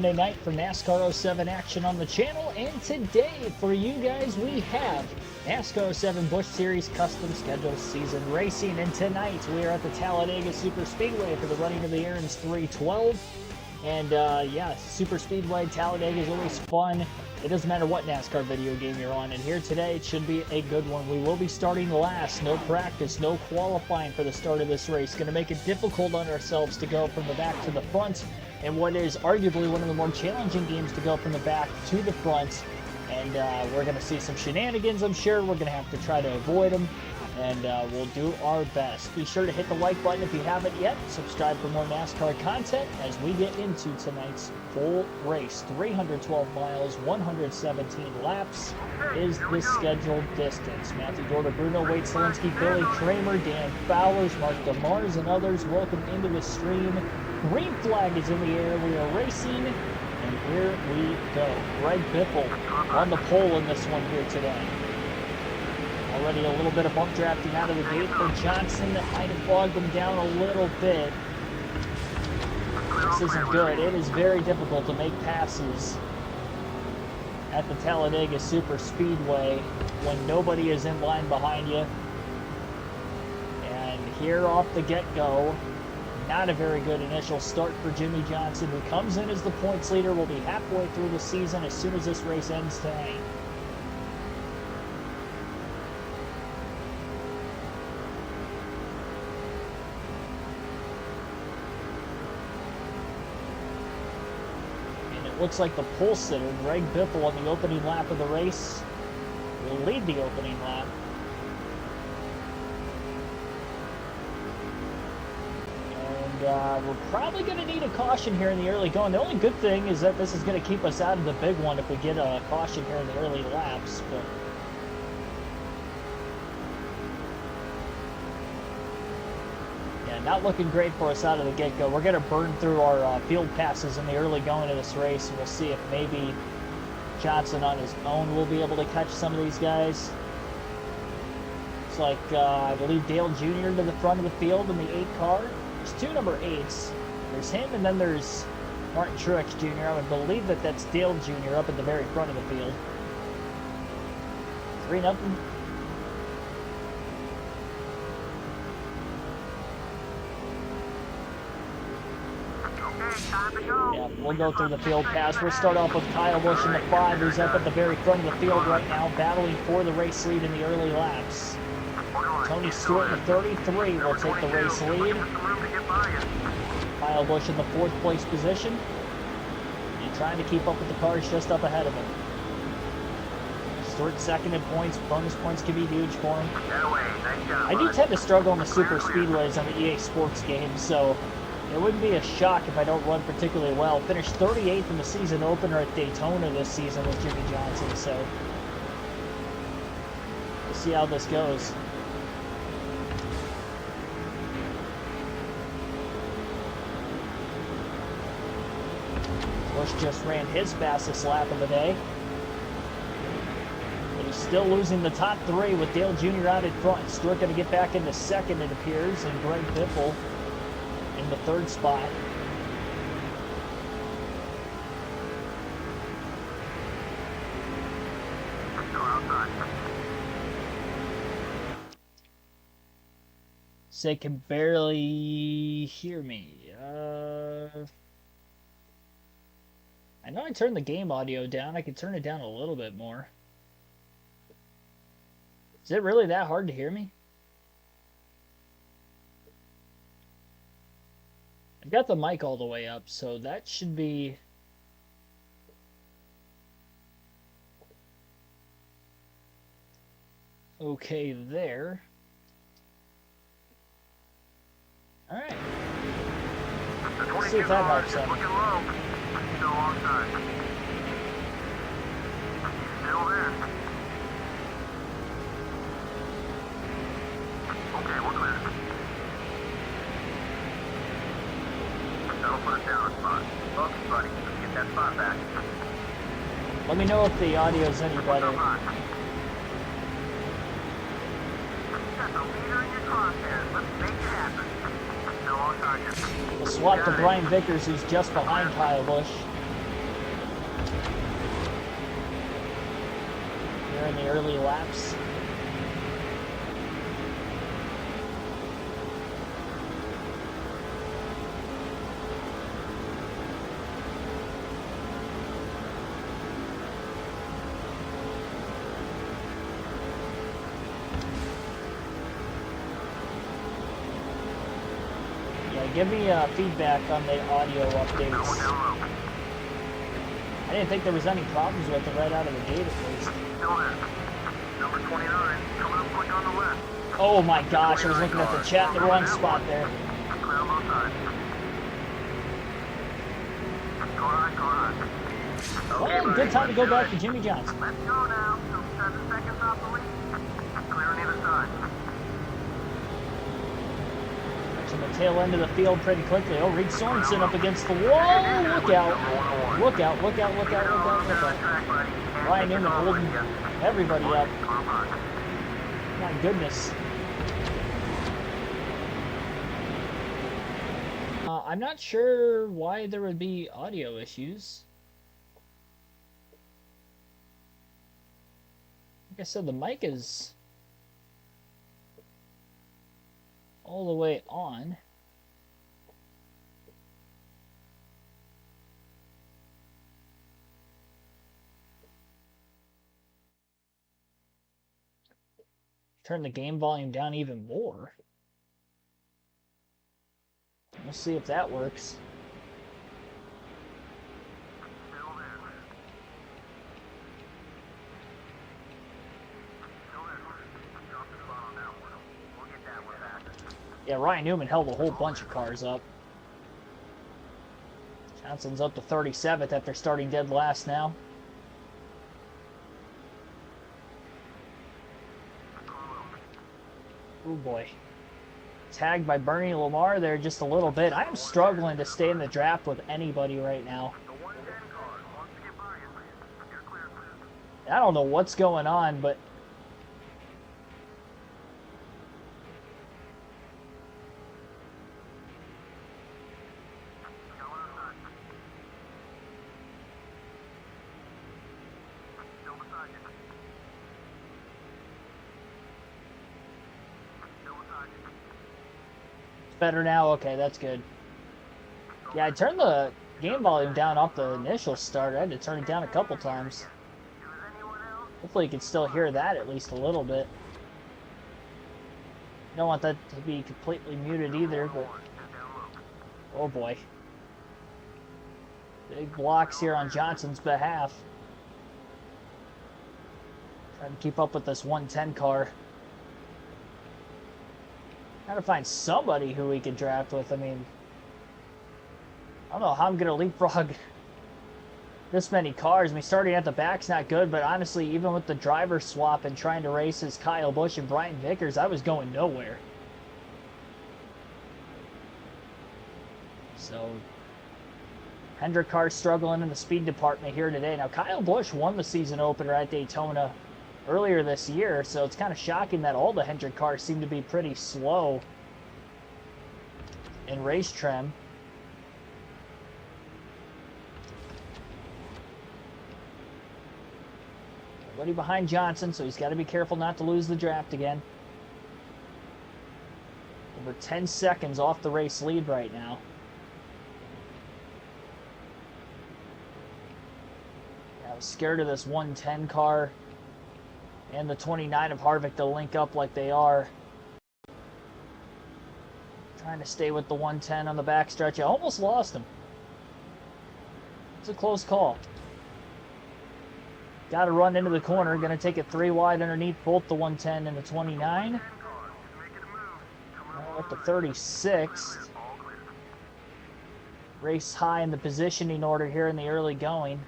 Monday night for NASCAR 07 action on the channel, and today for you guys we have NASCAR 07 Busch Series Custom Schedule Season Racing, and tonight we are at the Talladega Super Speedway for the running of the Aaron's 312. And yeah, Super Speedway, Talladega is always fun. It doesn't matter what NASCAR video game you're on, and here today it should be a good one. We will be starting last, no practice, no qualifying for the start of this race. Going to make it difficult on ourselves to go from the back to the front, and what is arguably one of the more challenging games to go from the back to the front. And we're going to see some shenanigans, I'm sure. We're going to have to try to avoid them, and we'll do our best. Be sure to hit the like button if you haven't yet. Subscribe for more NASCAR content as we get into tonight's full race. 312 miles, 117 laps is the scheduled distance. Matthew Dorda, Bruno, Wade Selinsky, Billy Kramer, Dan Fowlers, Mark DeMars, and others welcome into the stream. Green flag is in the air. We are racing, and here we go. Greg Biffle on the pole in this one here today. Already a little bit of bump drafting out of the gate for Johnson. That might have bogged him down a little bit. This isn't good. It is very difficult to make passes at the Talladega Super Speedway when nobody is in line behind you. And here off the get-go, not a very good initial start for Jimmy Johnson, who comes in as the points leader. Will be halfway through the season as soon as this race ends tonight. Looks like the pole sitter, Greg Biffle, on the opening lap of the race will lead the opening lap. And we're probably going to need a caution here in the early going. The only good thing is that this is going to keep us out of the big one if we get a caution here in the early laps. But not looking great for us out of the get-go. We're going to burn through our field passes in the early going of this race, and we'll see if maybe Johnson on his own will be able to catch some of these guys. Looks like, I believe, Dale Jr. to the front of the field in the 8 car. There's 2 number 8s. There's him, and then there's Martin Truex Jr. I would believe that that's Dale Jr. up at the very front of the field. 3-0. Yeah, we'll go through the field pass. We'll start off with Kyle Busch in the 5, who's up at the very front of the field right now, battling for the race lead in the early laps. Tony Stewart in the 33 will take the race lead. Kyle Busch in the 4th place position, and trying to keep up with the cars just up ahead of him. Stewart second in points. Bonus points can be huge for him. I do tend to struggle on the super speedways on the EA Sports games, so it wouldn't be a shock if I don't run particularly well. Finished 38th in the season opener at Daytona this season with Jimmy Johnson, so we'll see how this goes. Busch just ran his fastest lap of the day. But he's still losing the top 3 with Dale Jr. out in front. Stewart going to get back into 2nd, it appears, and Greg Biffle in the 3rd spot. Say can barely hear me. I know I turned the game audio down. I could turn it down a little bit more. Is it really that hard to hear me? I've got the mic all the way up, so that should be okay there. Alright. Let's see if that helps out. Still there. Okay, we're clear. That'll put us down a spot. Okay, buddy, let's get that spot back. Let me know if the audio's any better. Got the leader in your crosshairs. Let's make it happen. Still on target. We'll swap to Brian Vickers, who's just behind Kyle Busch. Here in the early laps. Give me feedback on the audio updates. I didn't think there was any problems with it right out of the gate at least. Number 29, coming up quick on the left. Oh my gosh, I was looking at the chat in the wrong spot there. Clear on both sides. Car high. Well, good time to go back to Jimmy Johnson. Let's go now. Still 7 seconds off the lead. Clear on either side. Reaching the tail end of the field pretty quickly. Oh, Reed Sorensen up against the wall. Look out. Look out, look out, look out, look out, look out. Ryan Newman holding everybody up. My goodness. I'm not sure why there would be audio issues. Like I said, the mic is all the way on. Turn the game volume down even more. We'll see if that works. Yeah, Ryan Newman held a whole bunch of cars up. Johnson's up to 37th after starting dead last now. Oh boy. Tagged by Bernie Lamar there just a little bit. I am struggling to stay in the draft with anybody right now. I don't know what's going on, but better now? Okay, that's good. Yeah, I turned the game volume down off the initial start. I had to turn it down a couple times. Hopefully you can still hear that at least a little bit. Don't want that to be completely muted either, but oh boy. Big blocks here on Johnson's behalf. Trying to keep up with this 110 car. Gotta find somebody who we could draft with. I mean, I don't know how I'm gonna leapfrog this many cars. I mean, starting at the back's not good, but honestly, even with the driver swap and trying to race as Kyle Busch and Brian Vickers, I was going nowhere. So, Hendrick car struggling in the speed department here today. Now, Kyle Busch won the season opener at Daytona earlier this year, so it's kind of shocking that all the Hendrick cars seem to be pretty slow in race trim. Everybody behind Johnson, so he's got to be careful not to lose the draft again. Over 10 seconds off the race lead right now. I was scared of this 110 car and the 29 of Harvick to link up like they are. Trying to stay with the 110 on the backstretch. I almost lost him. It's a close call. Got to run into the corner. Going to take it 3 wide underneath both the 110 and the 29. Up to 36. Race high in the positioning order here in the early going.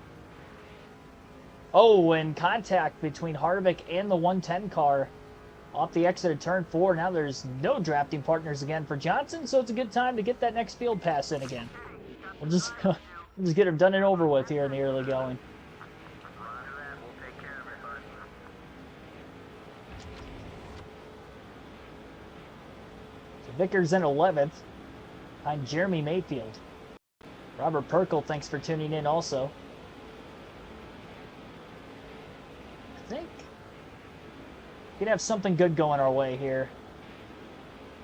Oh, and contact between Harvick and the 110 car off the exit of turn 4. Now there's no drafting partners again for Johnson, so it's a good time to get that next field pass in again. We'll just get him done and over with here in the early going. So Vickers in 11th behind Jeremy Mayfield. Robert Perkle, thanks for tuning in also. think we could have something good going our way here.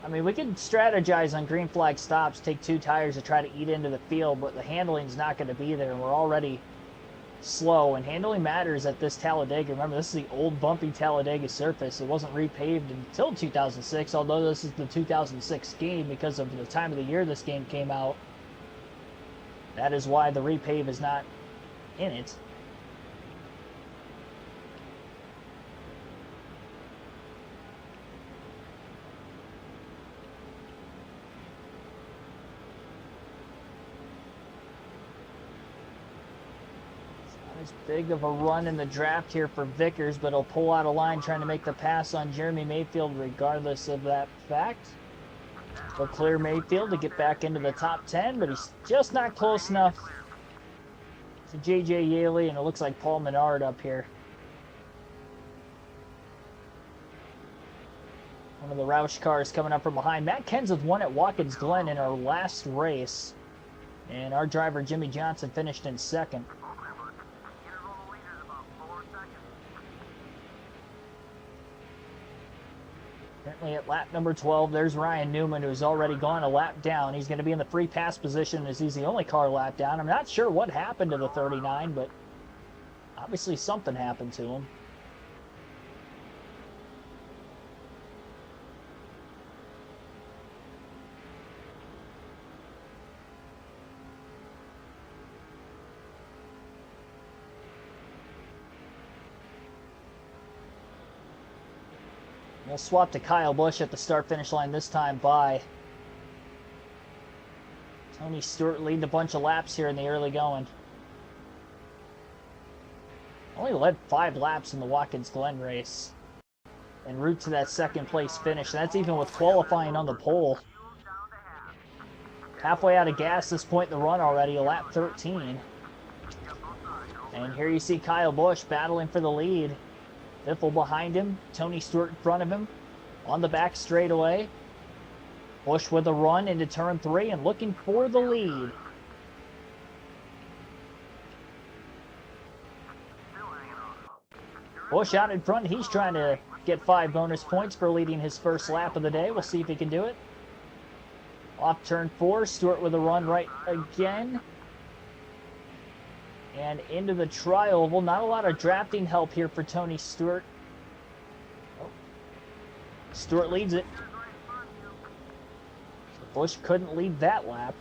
I mean, we could strategize on green flag stops, take 2 tires to try to eat into the field, but the handling's not going to be there, and we're already slow, and handling matters at this Talladega. Remember, this is the old bumpy Talladega surface. It wasn't repaved until 2006, although this is the 2006 game because of the time of the year this game came out. That is why the repave is not in it. As big of a run in the draft here for Vickers, but he'll pull out a line trying to make the pass on Jeremy Mayfield regardless of that fact. He'll clear Mayfield to get back into the top 10, but he's just not close enough to J.J. Yaley, and it looks like Paul Menard up here. One of the Roush cars coming up from behind. Matt Kenseth won at Watkins Glen in our last race, and our driver Jimmy Johnson finished in second. Currently at lap number 12, there's Ryan Newman, who's already gone a lap down. He's going to be in the free pass position as he's the only car lap down. I'm not sure what happened to the 39, but obviously something happened to him. We'll swap to Kyle Busch at the start-finish line this time by Tony Stewart, leading a bunch of laps here in the early going. Only led 5 laps in the Watkins Glen race en route to that second place finish. That's even with qualifying on the pole. Halfway out of gas this point in the run already, lap 13. And here you see Kyle Busch battling for the lead. Biffle behind him, Tony Stewart in front of him, on the back straightaway. Busch with a run into turn 3 and looking for the lead. Busch out in front, he's trying to get 5 bonus points for leading his first lap of the day. We'll see if he can do it. Off turn 4, Stewart with a run right again. And into the tri-oval. Not a lot of drafting help here for Tony Stewart. Oh. Stewart leads it. So Busch couldn't lead that lap.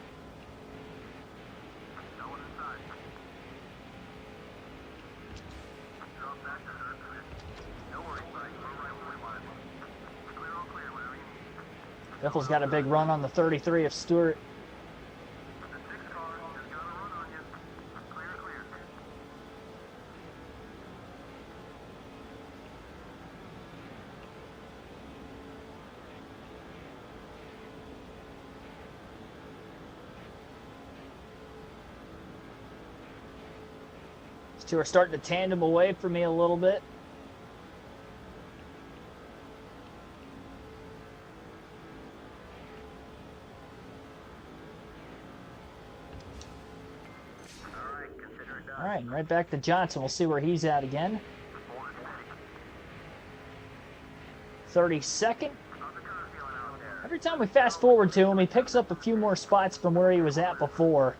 Biffle's got a big run on the 33 of Stewart. These two are starting to tandem away from me a little bit. All right, right back to Johnson. We'll see where he's at again. 32nd. Every time we fast forward to him, he picks up a few more spots from where he was at before.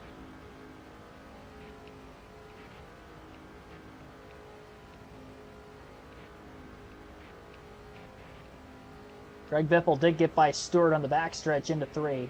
Greg Biffle did get by Stewart on the backstretch into 3.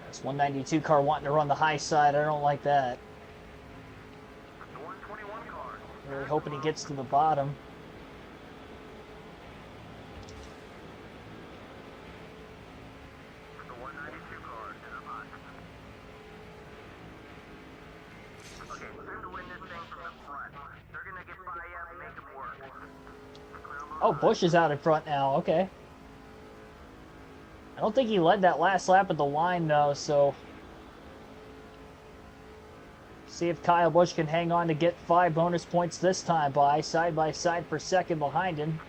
This 192 car wanting to run the high side. I don't like that. Really hoping he gets to the bottom. Oh, Busch is out in front now. Okay. I don't think he led that last lap at the line, though, so See if Kyle Busch can hang on to get 5 bonus points this time by side for second behind him.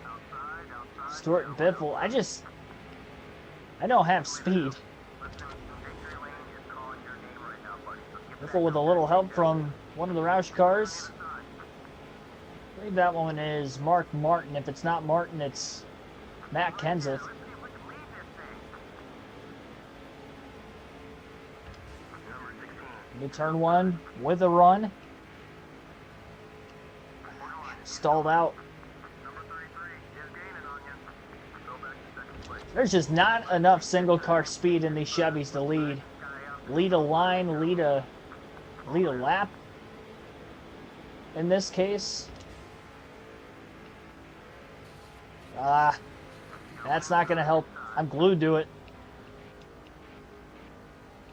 Stewart and Biffle. I don't have speed. Biffle with a little help from one of the Roush cars. I believe that one is Mark Martin. If it's not Martin, it's Matt Kenseth. New turn 1 with a run. Stalled out. There's just not enough single car speed in these Chevys to lead a line, lead a lap. In this case, that's not going to help. I'm glued to it.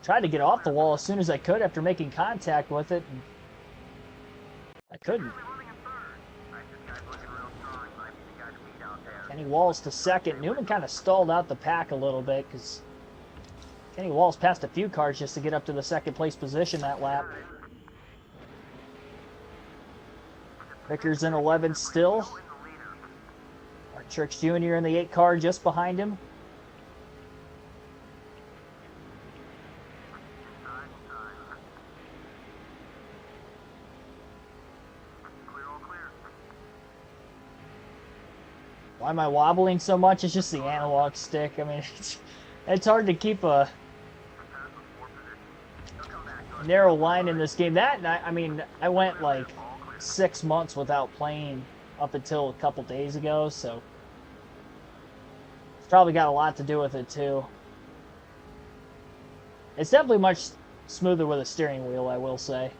Tried to get off the wall as soon as I could after making contact with it. I couldn't. Kenny Walls to second. Newman kind of stalled out the pack a little bit because Kenny Walls passed a few cars just to get up to the second place position that lap. Vickers in 11 still. Trix Jr. in the 8 car just behind him. Why am I wobbling so much? It's just the analog stick. I mean, it's hard to keep a narrow line in this game. I mean, I went like 6 months without playing up until a couple days ago, so it's probably got a lot to do with it too. It's definitely much smoother with a steering wheel, I will say.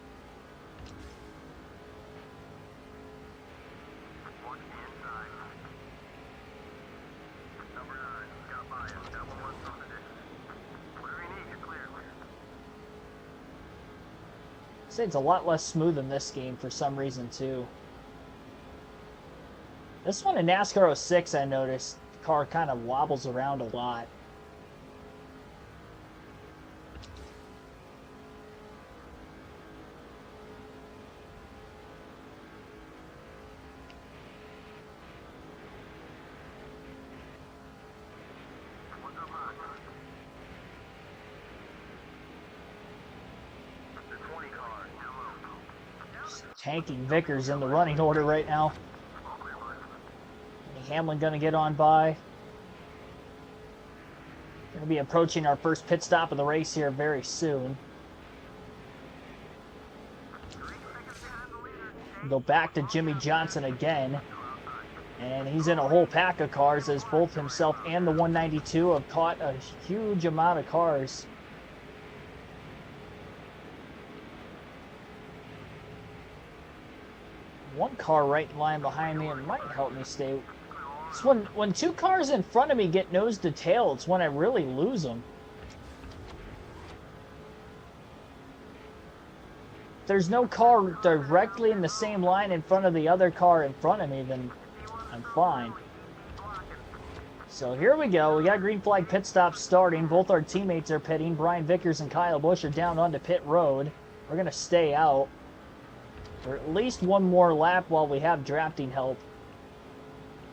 I'd say it's a lot less smooth in this game for some reason too. This one in NASCAR 06, I noticed the car kind of wobbles around a lot. Tanking Vickers in the running order right now. Hamlin going to get on by. Going to be approaching our first pit stop of the race here very soon. Go back to Jimmy Johnson again. And he's in a whole pack of cars as both himself and the 192 have caught a huge amount of cars. One car right in line behind me and might help me stay. It's when 2 cars in front of me get nose to tail, it's when I really lose them. If there's no car directly in the same line in front of the other car in front of me, then I'm fine. So here we go. We got green flag pit stop starting. Both our teammates are pitting. Brian Vickers and Kyle Busch are down onto pit road. We're going to stay out for at least one more lap while we have drafting help.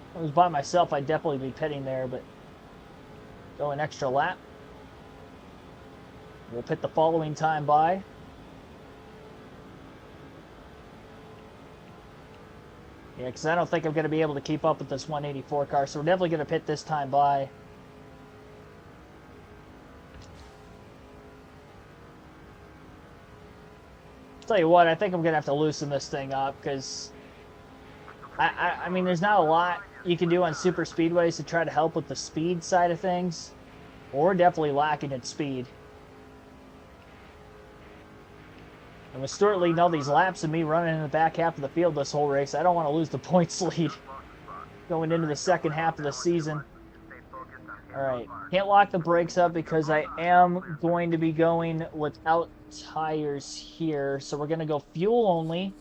If I was by myself, I'd definitely be pitting there, but go an extra lap. We'll pit the following time by. Yeah, because I don't think I'm going to be able to keep up with this 184 car, so we're definitely going to pit this time by. Tell you what, I think I'm going to have to loosen this thing up, because I mean, there's not a lot you can do on super speedways to try to help with the speed side of things. We're definitely lacking in speed. And with Stuart leading all these laps and me running in the back half of the field this whole race, I don't want to lose the points lead going into the second half of the season. Alright, can't lock the brakes up because I am going to be going without tires here. So we're going to go fuel only.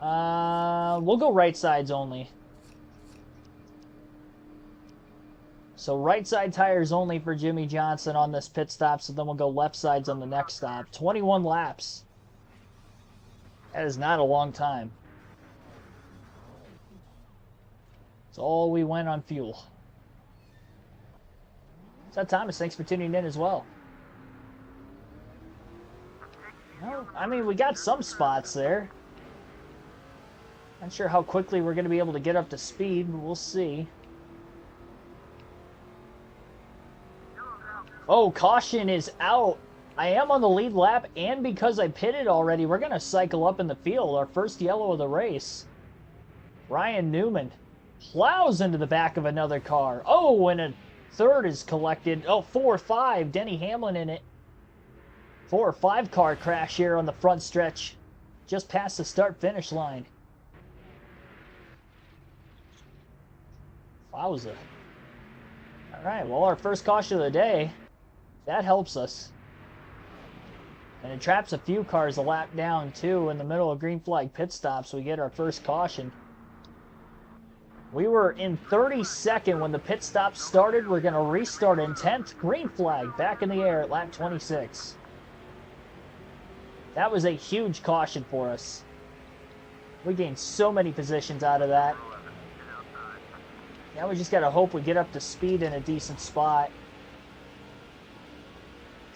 We'll go right sides only. So right side tires only for Jimmy Johnson on this pit stop, so then we'll go left sides on the next stop. 21 laps. That is not a long time. It's all we went on fuel. So Thomas, thanks for tuning in as well. Well, I mean, we got some spots there. Not sure how quickly we're going to be able to get up to speed, but we'll see. Oh, caution is out. I am on the lead lap, and because I pitted already, we're going to cycle up in the field. Our first yellow of the race. Ryan Newman plows into the back of another car. Oh, and a third is collected. Oh, 4-5. Denny Hamlin in it. 4 or 5 car crash here on the front stretch. Just past the start-finish line. Wowza. All right, well, our first caution of the day. That helps us. And it traps a few cars a lap down, too, in the middle of green flag pit stop, so we get our first caution. We were in 32nd when the pit stop started. We're going to restart in 10th. Green flag back in the air at lap 26. That was a huge caution for us. We gained so many positions out of that. Now we just got to hope we get up to speed in a decent spot.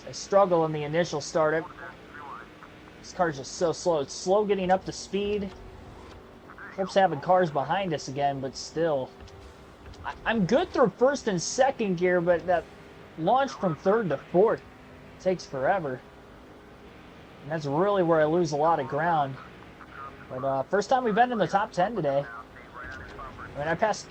I struggle in the initial startup. This car's just so slow. It's slow getting up to speed. Hopes having cars behind us again, but still. I'm good through first and second gear, but that launch from third to fourth takes forever. And that's really where I lose a lot of ground. But first time we've been in the top 10 today. I mean, I passed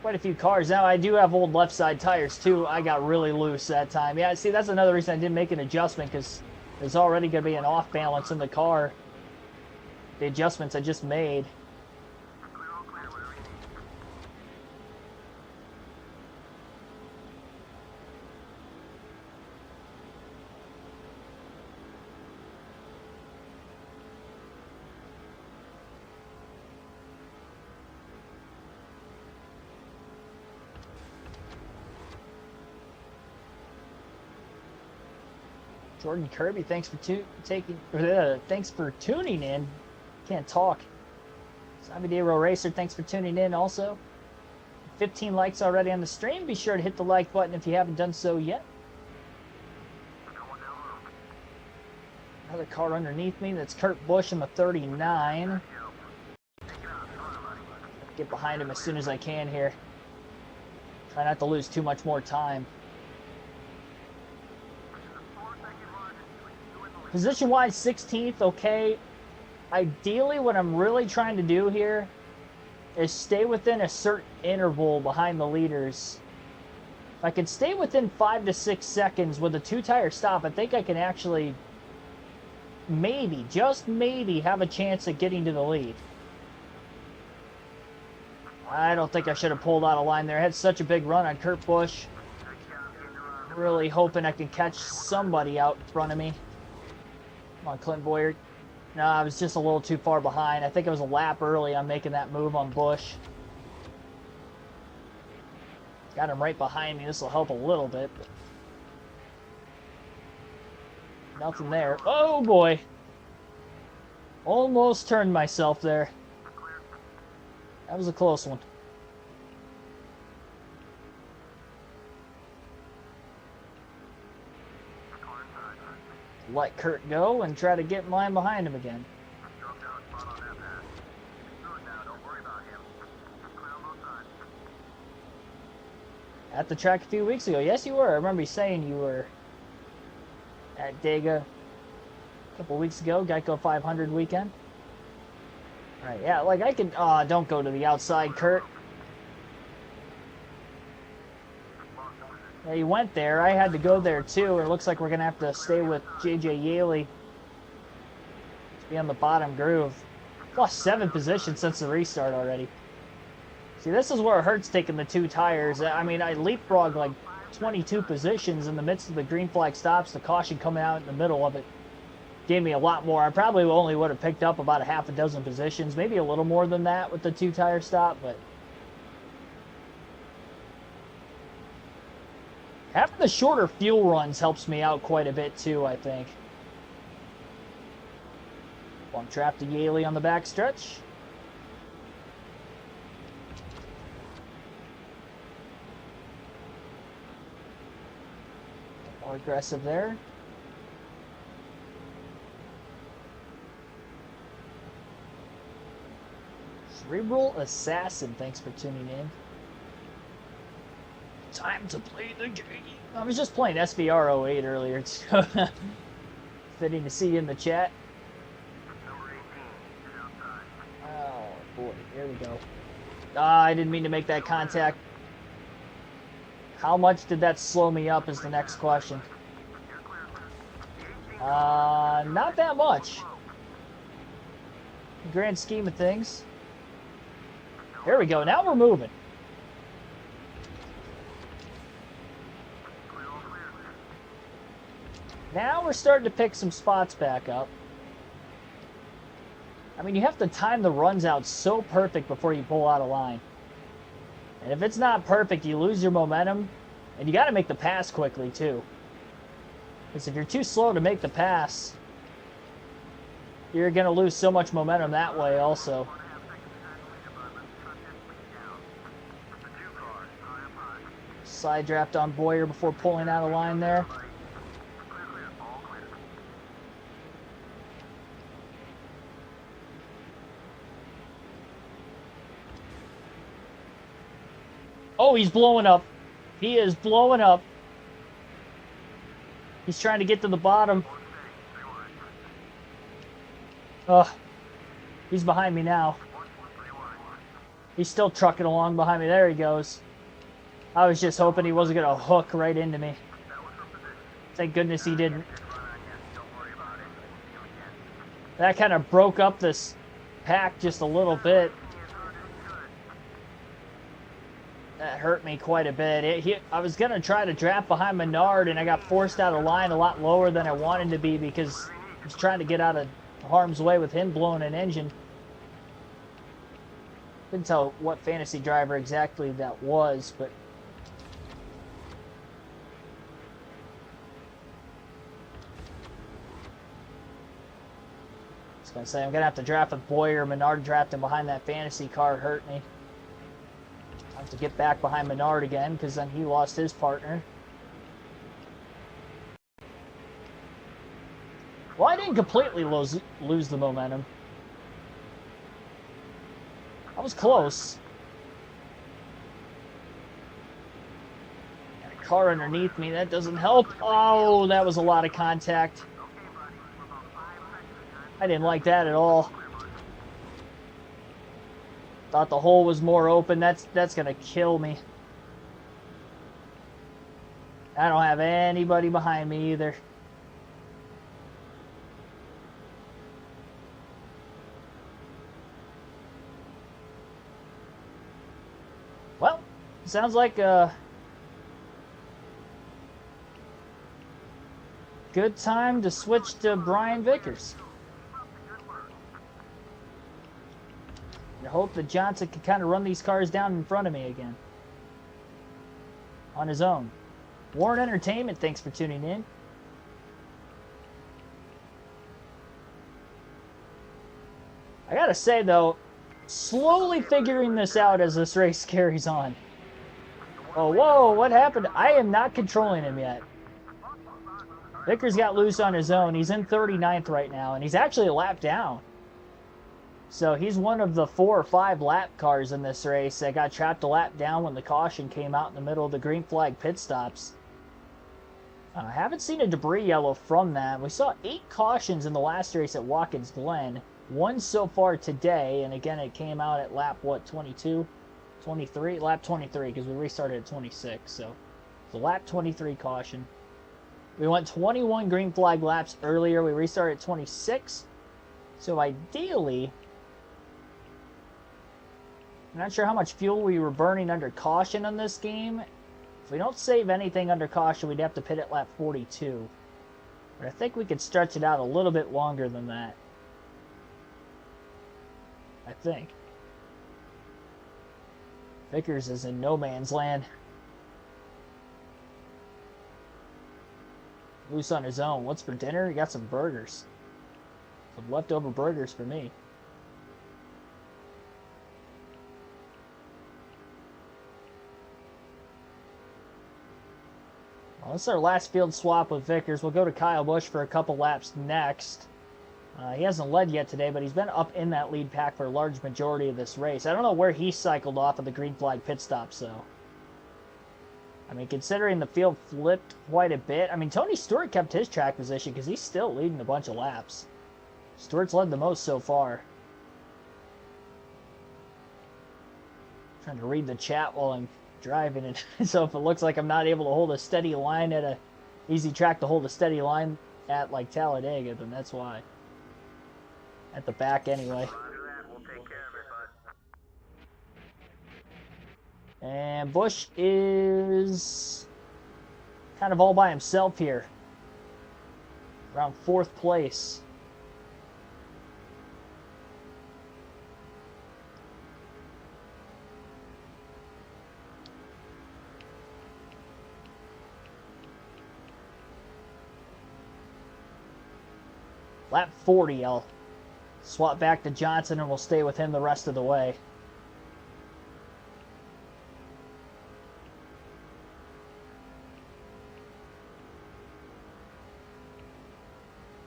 quite a few cars. Now, I do have old left side tires, too. I got really loose that time. Yeah, see, that's another reason I didn't make an adjustment, because there's already going to be an off balance in the car. The adjustments I just made. Jordan Kirby, thanks for tuning in. Can't talk. Samidero Racer, thanks for tuning in also. 15 likes already on the stream. Be sure to hit the like button if you haven't done so yet. Another car underneath me. That's Kurt Busch in the 39. Get behind him as soon as I can here. Try not to lose too much more time. Position-wise, 16th, okay. Ideally, what I'm really trying to do here is stay within a certain interval behind the leaders. If I can stay within 5 to 6 seconds with a 2-tire stop, I think I can actually maybe, just maybe, have a chance at getting to the lead. I don't think I should have pulled out of line there. I had such a big run on Kurt Busch. Really hoping I can catch somebody out in front of me. Come on, Clint Boyer. No, I was just a little too far behind. I think I was a lap early on making that move on Busch. Got him right behind me. This will help a little bit. But nothing there. Oh, boy. Almost turned myself there. That was a close one. Let Kurt go and try to get in line behind him again. At the track a few weeks ago. Yes, you were. I remember you saying you were at Dega a couple weeks ago. Geico 500 weekend. All right, yeah, like I could... don't go to the outside, Kurt. Yeah, he went there. I had to go there, too. It looks like we're going to have to stay with J.J. Yaley to be on the bottom groove. Lost 7 positions since the restart already. See, this is where it hurts taking the 2 tires. I mean, I leapfrogged like 22 positions in the midst of the green flag stops. The caution coming out in the middle of it gave me a lot more. I probably only would have picked up about a half a dozen positions, maybe a little more than that with the 2-tire stop, but the shorter fuel runs helps me out quite a bit too, I think. Bump trap to Yaley on the back stretch. More aggressive there. Cerebral Assassin, thanks for tuning in. Time to play the game. I was just playing SVR 08 earlier. It's fitting to see you in the chat. Oh boy, here we go. I didn't mean to make that contact. How much did that slow me up is the next question. Not that much. In the grand scheme of things. There we go. Now we're moving. Now we're starting to pick some spots back up. I mean, you have to time the runs out so perfect before you pull out of line. And if it's not perfect, you lose your momentum. And you got to make the pass quickly, too. Because if you're too slow to make the pass, you're going to lose so much momentum that way also. Side draft on Boyer before pulling out of line there. Oh, he's blowing up. He is blowing up. He's trying to get to the bottom. Ugh. He's behind me now. He's still trucking along behind me. There he goes. I was just hoping he wasn't going to hook right into me. Thank goodness he didn't. That kind of broke up this pack just a little bit. That hurt me quite a bit. I was going to try to draft behind Menard, and I got forced out of line a lot lower than I wanted to be because I was trying to get out of harm's way with him blowing an engine. Couldn't tell what fantasy driver exactly that was, but I was going to say, I'm going to have to draft with Boyer. Menard drafting behind that fantasy car hurt me. I have to get back behind Menard again because then he lost his partner. Well, I didn't completely lose the momentum. I was close. Got a car underneath me. That doesn't help. Oh, that was a lot of contact. I didn't like that at all. Thought the hole was more open. That's gonna kill me. I don't have anybody behind me either. Well, sounds like a good time to switch to Brian Vickers. I hope that Johnson can kind of run these cars down in front of me again. On his own. Warren Entertainment, thanks for tuning in. I gotta say, though, slowly figuring this out as this race carries on. Oh, whoa, what happened? I am not controlling him yet. Vickers got loose on his own. He's in 39th right now, and he's actually a lap down. So he's one of the 4 or 5 lap cars in this race that got trapped a lap down when the caution came out in the middle of the green flag pit stops. I haven't seen a debris yellow from that. We saw 8 cautions in the last race at Watkins Glen. 1 so far today, and again it came out at lap, what, 22? 23? Lap 23, because we restarted at 26, so it's a lap 23 caution. We went 21 green flag laps earlier. We restarted at 26. So ideally, I'm not sure how much fuel we were burning under caution on this game. If we don't save anything under caution, we'd have to pit at lap 42. But I think we could stretch it out a little bit longer than that. I think. Vickers is in no man's land. Loose on his own. What's for dinner? He got some burgers. Some leftover burgers for me. Well, this is our last field swap with Vickers. We'll go to Kyle Busch for a couple laps next. He hasn't led yet today, but he's been up in that lead pack for a large majority of this race. I don't know where he cycled off of the green flag pit stops, though. I mean, considering the field flipped quite a bit. I mean, Tony Stewart kept his track position because he's still leading a bunch of laps. Stewart's led the most so far. Trying to read the chat while I'm driving it. So if it looks like I'm not able to hold a steady line at a easy track to hold a steady line at like Talladega, then that's why. At the back anyway. And Busch is kind of all by himself here. Around 4th place. Lap 40, I'll swap back to Johnson and we'll stay with him the rest of the way.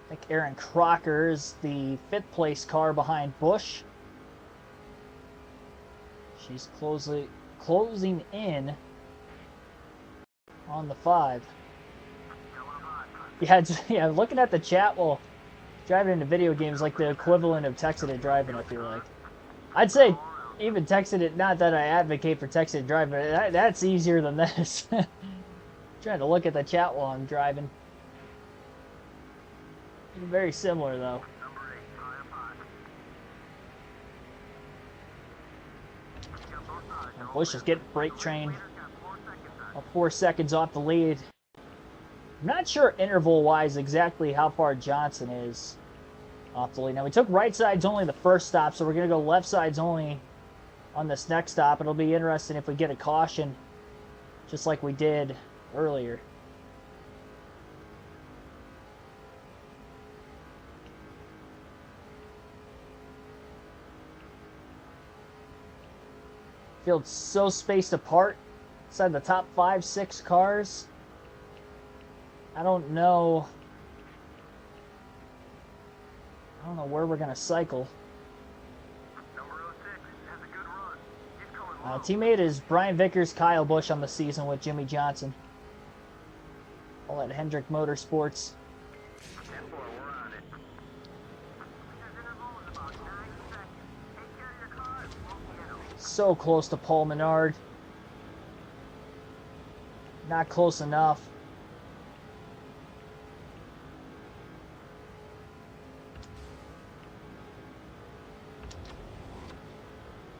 I think Aaron Crocker is the 5th place car behind Busch. She's closing in on the 5. Yeah, looking at the chat while driving into video games like the equivalent of texted driving, I feel like. I'd say even texted it, not that I advocate for texted driving, but that's easier than this. Trying to look at the chat while I'm driving. Very similar though. And Busch is getting brake trained. 4 seconds off the lead. I'm not sure interval-wise exactly how far Johnson is off the lead. Now, we took right sides only the first stop, so we're going to go left sides only on this next stop. It'll be interesting if we get a caution, just like we did earlier. Field's so spaced apart inside the top 5-6 cars. I don't know where we're going to cycle. Teammate is Brian Vickers, Kyle Busch on the season with Jimmy Johnson. All at Hendrick Motorsports. So close to Paul Menard. Not close enough.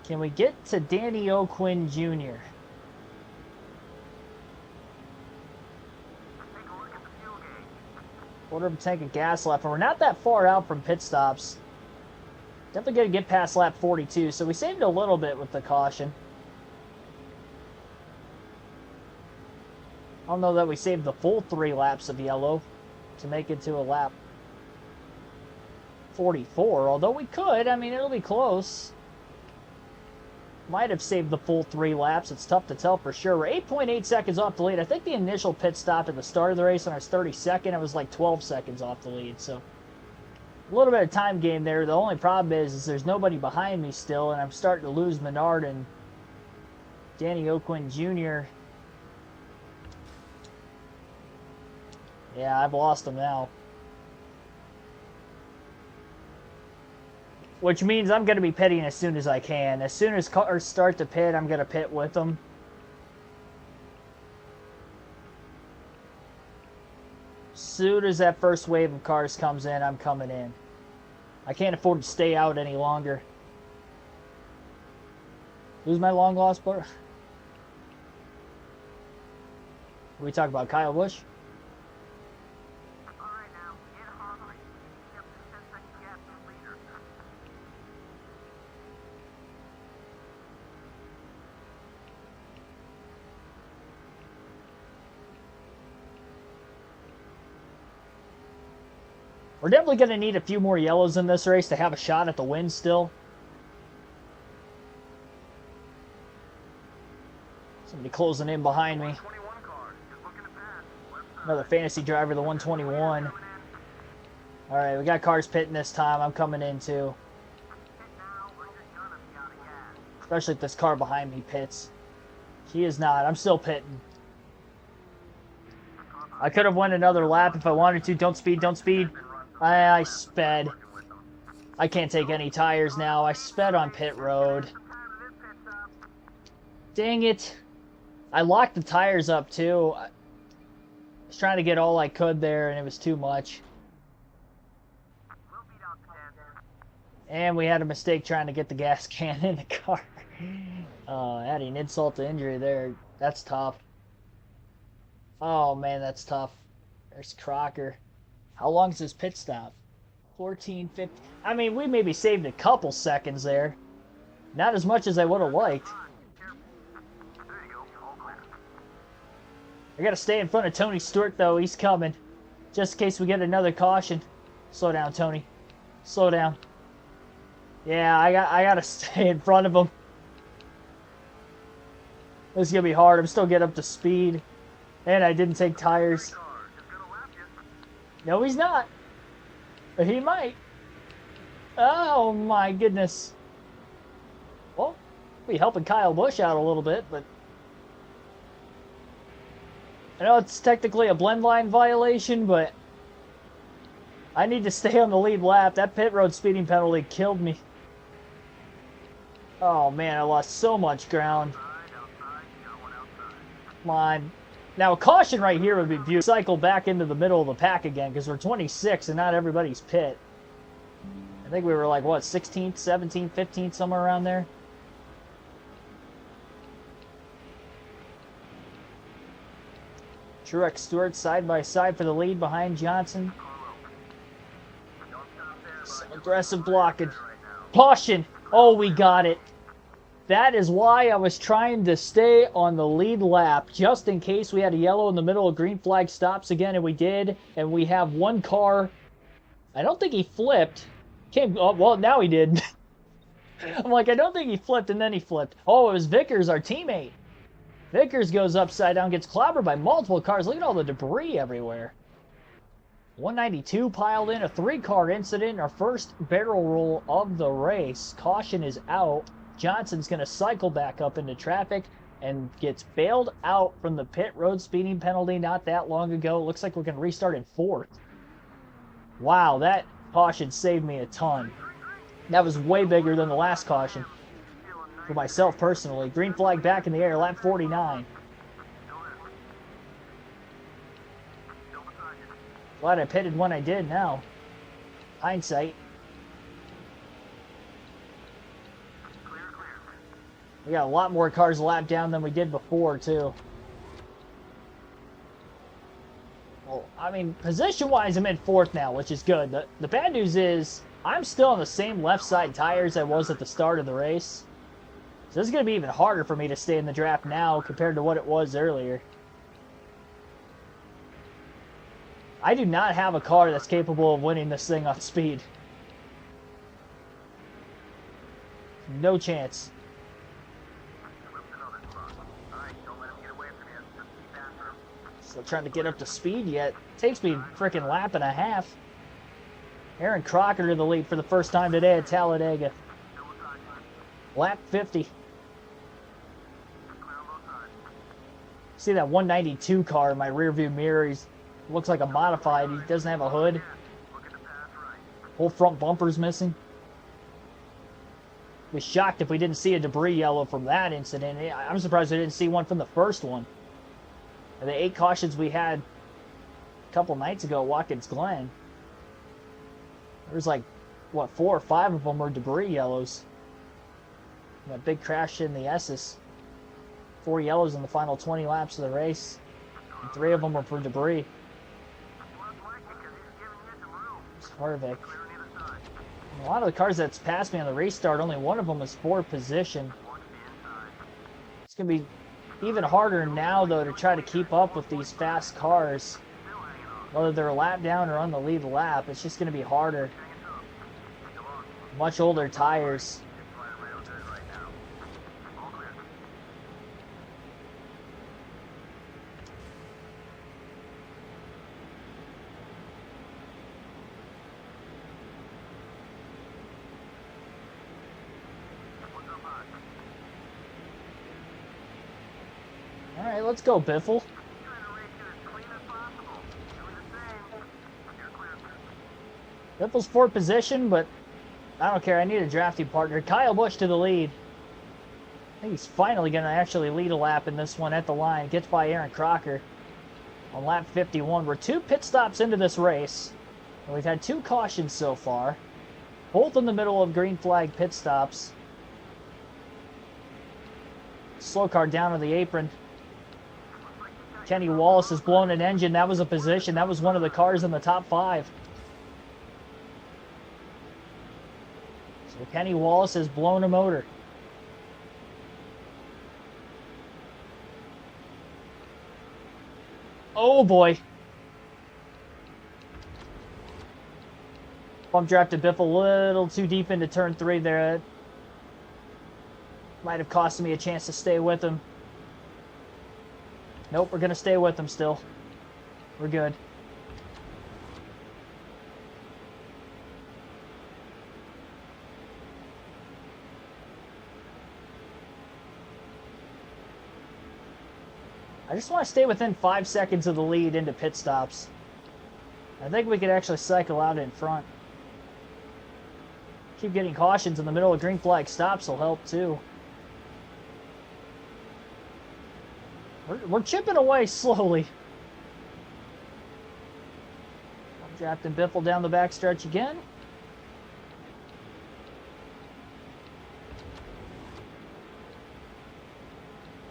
Can we get to Danny O'Quinn Jr.? Quarter of a tank of gas left, and we're not that far out from pit stops. Definitely going to get past lap 42, so we saved a little bit with the caution. I don't know that we saved the full 3 laps of yellow to make it to a lap 44, although we could. I mean, it'll be close. Might have saved the full 3 laps. It's tough to tell for sure. We're 8.8 seconds off the lead. I think the initial pit stop at the start of the race on our 32nd, it was like 12 seconds off the lead. So a little bit of time game there. The only problem is there's nobody behind me still, and I'm starting to lose Menard and Danny O'Quinn Jr. Yeah, I've lost him now. Which means I'm going to be pitting as soon as I can. As soon as cars start to pit, I'm going to pit with them. As soon as that first wave of cars comes in, I'm coming in. I can't afford to stay out any longer. Who's my long lost player? We talk about Kyle Busch. We're definitely going to need a few more yellows in this race to have a shot at the win still. Somebody closing in behind me. Another fantasy driver, the 121. All right, we got cars pitting this time. I'm coming in too. Especially if this car behind me pits. He is not. I'm still pitting. I could have won another lap if I wanted to. Don't speed, don't speed. I sped. I can't take any tires now. I sped on pit road. Dang it. I locked the tires up too. I was trying to get all I could there and it was too much. And we had a mistake trying to get the gas can in the car. Adding insult to injury there. That's tough. Oh, man, that's tough. There's Crocker. How long is his pit stop? 14, 15. I mean, we maybe saved a couple seconds there. Not as much as I would have liked. I got to stay in front of Tony Stewart, though. He's coming. Just in case we get another caution. Slow down, Tony. Slow down. Yeah, I got to stay in front of him. This is going to be hard. I'm still getting up to speed. And I didn't take tires. No, he's not. But he might. Oh, my goodness. Well, be helping Kyle Busch out a little bit, but... I know it's technically a blend line violation, but... I need to stay on the lead lap. That pit road speeding penalty killed me. Oh, man, I lost so much ground. Come on. Now, a caution right here would be beautiful. Cycle back into the middle of the pack again because we're 26 and not everybody's pit. I think we were like, what, 16th, 17th, 15th, somewhere around there? Truex Stewart side by side for the lead behind Johnson. Some aggressive blocking. Caution! Oh, we got it. That is why I was trying to stay on the lead lap, just in case we had a yellow in the middle, a green flag stops again, and we did. And we have one car. I don't think he flipped. Oh, well, now he did. I'm like, I don't think he flipped, and then he flipped. Oh, it was Vickers, our teammate. Vickers goes upside down, gets clobbered by multiple cars. Look at all the debris everywhere. 192 piled in, a 3-car incident, our first barrel roll of the race. Caution is out. Johnson's going to cycle back up into traffic and gets bailed out from the pit road speeding penalty not that long ago. Looks like we're going to restart in 4th. Wow, that caution saved me a ton. That was way bigger than the last caution. For myself personally. Green flag back in the air, lap 49. Glad I pitted when I did now. Hindsight. We got a lot more cars a lap down than we did before, too. Well, I mean, position-wise, I'm in 4th now, which is good. The bad news is, I'm still on the same left side tires I was at the start of the race. So this is going to be even harder for me to stay in the draft now compared to what it was earlier. I do not have a car that's capable of winning this thing on speed. No chance. Still trying to get up to speed yet. Takes me a freaking lap and a half. Aaron Crocker in the lead for the first time today at Talladega. Lap 50. See that 192 car in my rearview mirror? He looks like a modified. He doesn't have a hood. Whole front bumper's missing. I'd be shocked if we didn't see a debris yellow from that incident. I'm surprised we didn't see one from the first one. The 8 cautions we had a couple nights ago at Watkins Glen. There's like, what, 4 or 5 of them were debris yellows. That big crash in the S's. 4 yellows in the final 20 laps of the race. And 3 of them were for debris. It's Harvick. And a lot of the cars that's passed me on the restart, only one of them was 4th position. It's going to be even harder now, though, to try to keep up with these fast cars. Whether they're a lap down or on the lead lap, it's just going to be harder. Much older tires. All right, let's go, Biffle. Biffle's fourth position, but I don't care. I need a drafting partner. Kyle Busch to the lead. I think he's finally going to actually lead a lap in this one at the line. Gets by Aaron Crocker on lap 51. We're 2 pit stops into this race, and we've had 2 cautions so far, both in the middle of green flag pit stops. Slow car down on the apron. Kenny Wallace has blown an engine. That was a position. That was one of the cars in the top 5. So Kenny Wallace has blown a motor. Oh boy. Bump drafted Biff a little too deep into turn 3 there. It might have cost me a chance to stay with him. Nope, we're going to stay with him still. We're good. I just want to stay within 5 seconds of the lead into pit stops. I think we could actually cycle out in front. Keep getting cautions in the middle of green flag stops will help too. We're chipping away slowly. I'm drafting Biffle down the backstretch again.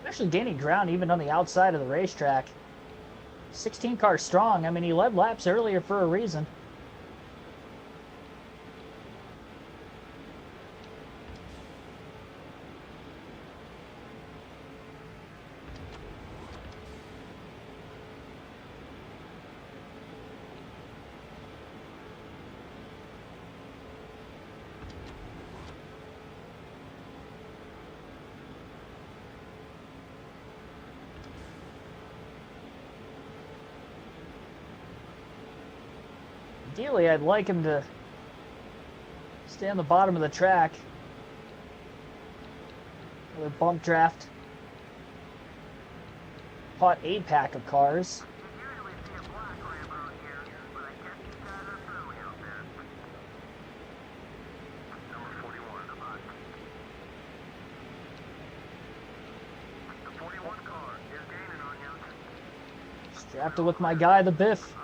Actually gaining ground even on the outside of the racetrack. 16 cars strong. I mean, he led laps earlier for a reason. Ideally, I'd like him to stay on the bottom of the track. Another bump draft. Caught 8-pack of cars. Just drafted with my guy, the Biff.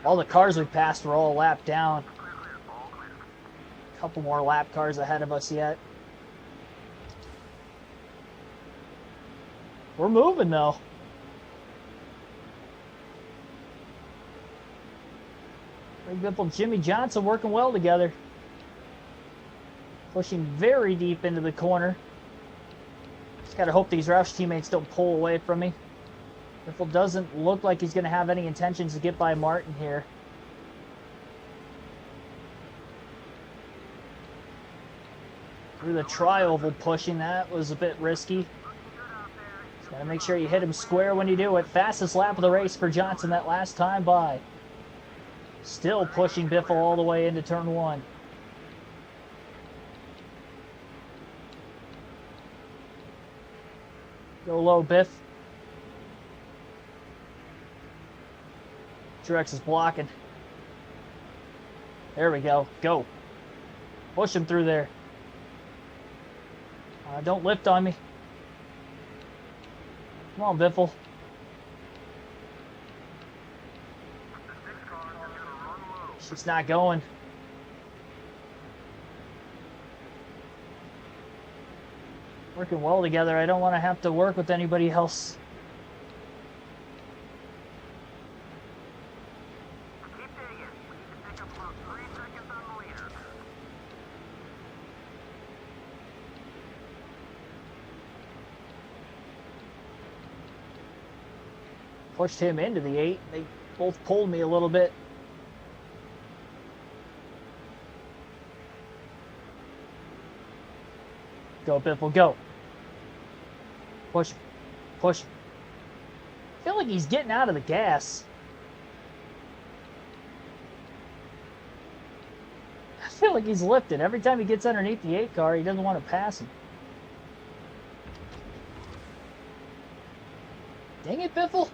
All the cars we passed were all lapped down. A couple more lap cars ahead of us yet. We're moving though. Greg Biffle and Jimmy Johnson working well together. Pushing very deep into the corner. Just gotta hope these Roush teammates don't pull away from me. Biffle doesn't look like he's going to have any intentions to get by Martin here. Through the tri-oval pushing, that was a bit risky. Just got to make sure you hit him square when you do it. Fastest lap of the race for Johnson that last time by. Still pushing Biffle all the way into turn 1. Go low, Biff. Truex is blocking. There we go. Go. Push him through there. Don't lift on me. Come on, Biffle. She's not going. Working well together. I don't want to have to work with anybody else. pushed him into the 8. They both pulled me a little bit. Go, Biffle, go. Push. Push. I feel like he's getting out of the gas. I feel like he's lifting. Every time he gets underneath the 8 car, he doesn't want to pass him. Dang it, Biffle.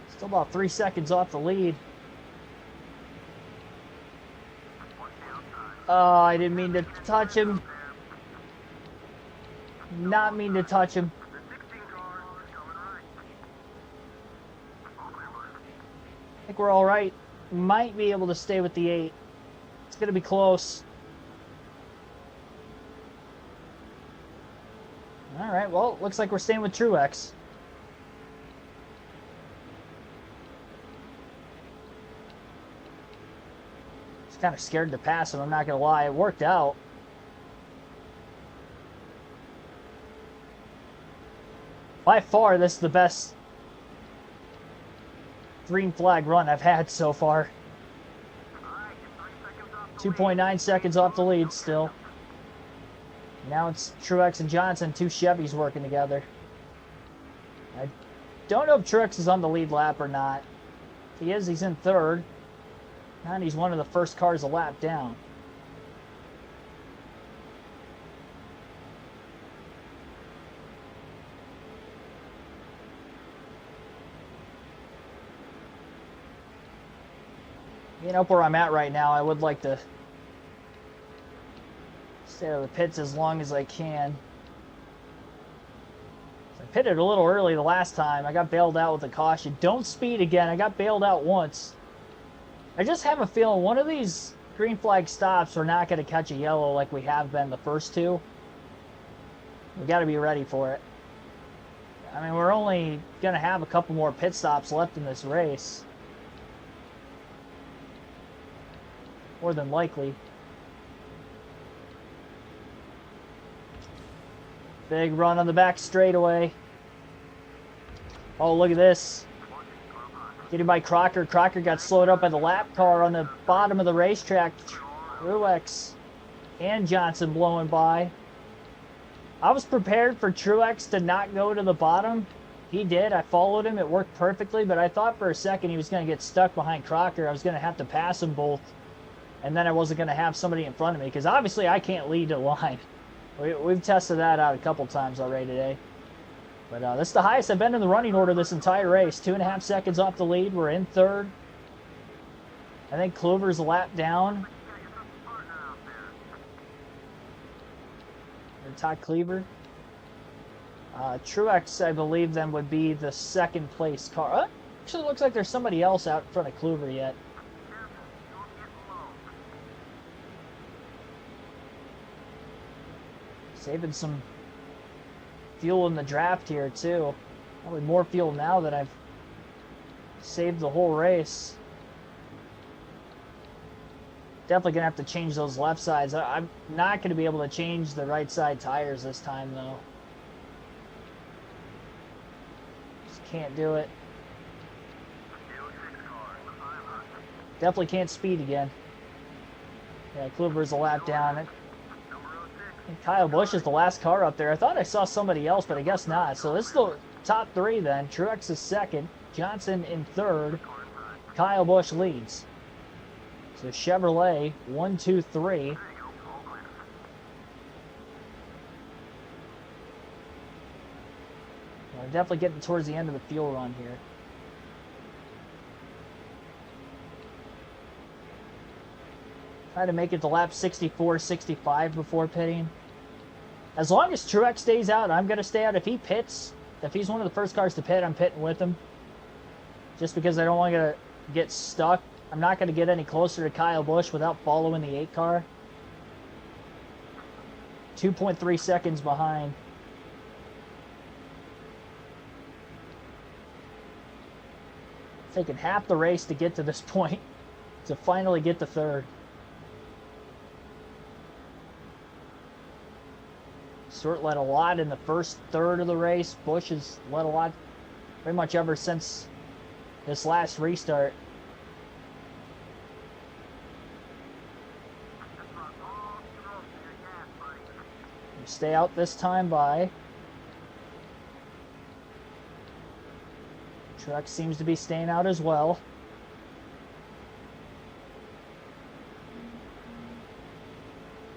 Still about 3 seconds off the lead. Oh, I didn't mean to touch him. Not mean to touch him. I think we're all right. Might be able to stay with the 8. It's going to be close. All right, well, looks like we're staying with Truex. Kind of scared to pass him, I'm not gonna lie. It worked out. By far, this is the best green flag run I've had so far. 2.9 seconds off the lead still. Now it's Truex and Johnson, 2 Chevys working together. I don't know if Truex is on the lead lap or not. If he is, he's in 3rd. And he's one of the first cars a lap down. Being up where I'm at right now, I would like to stay out of the pits as long as I can. I pitted a little early the last time. I got bailed out with a caution. Don't speed again. I got bailed out once. I just have a feeling one of these green flag stops, we're not going to catch a yellow like we have been the first 2. We got to be ready for it. I mean, we're only going to have a couple more pit stops left in this race. More than likely. Big run on the back straightaway. Oh, look at this. Getting by Crocker. Crocker got slowed up by the lap car on the bottom of the racetrack. Truex and Johnson blowing by. I was prepared for Truex to not go to the bottom. He did. I followed him. It worked perfectly, but I thought for a second he was going to get stuck behind Crocker. I was going to have to pass them both, and then I wasn't going to have somebody in front of me, because obviously I can't lead a line. We've tested that out a couple times already today. But that's the highest I've been in the running order this entire race. 2.5 seconds off the lead. We're in 3rd. I think Kluver's a lap down. Or Todd Cleaver. Truex, I believe, then would be the 2nd place car. Actually, it looks like there's somebody else out in front of Kluver yet. Saving some fuel in the draft here too. Probably more fuel now that I've saved the whole race. Definitely gonna have to change those left sides. I'm not gonna be able to change the right side tires this time though. Just can't do it. Definitely can't speed again. Yeah, Kluver's a lap down. Kyle Busch is the last car up there. I thought I saw somebody else, but I guess not. So this is the top 3 then. Truex is 2nd. Johnson in 3rd. Kyle Busch leads. So Chevrolet, 1, 2, 3. We're definitely getting towards the end of the fuel run here. Try to make it to lap 64, 65 before pitting. As long as Truex stays out, I'm going to stay out. If he pits, if he's one of the first cars to pit, I'm pitting with him. Just because I don't want to get stuck. I'm not going to get any closer to Kyle Busch without following the 8 car. 2.3 seconds behind. Taken half the race to get to this point, to finally get to 3rd. Stewart led a lot in the first third of the race. Busch has led a lot pretty much ever since this last restart. Stay out this time by. Truex seems to be staying out as well.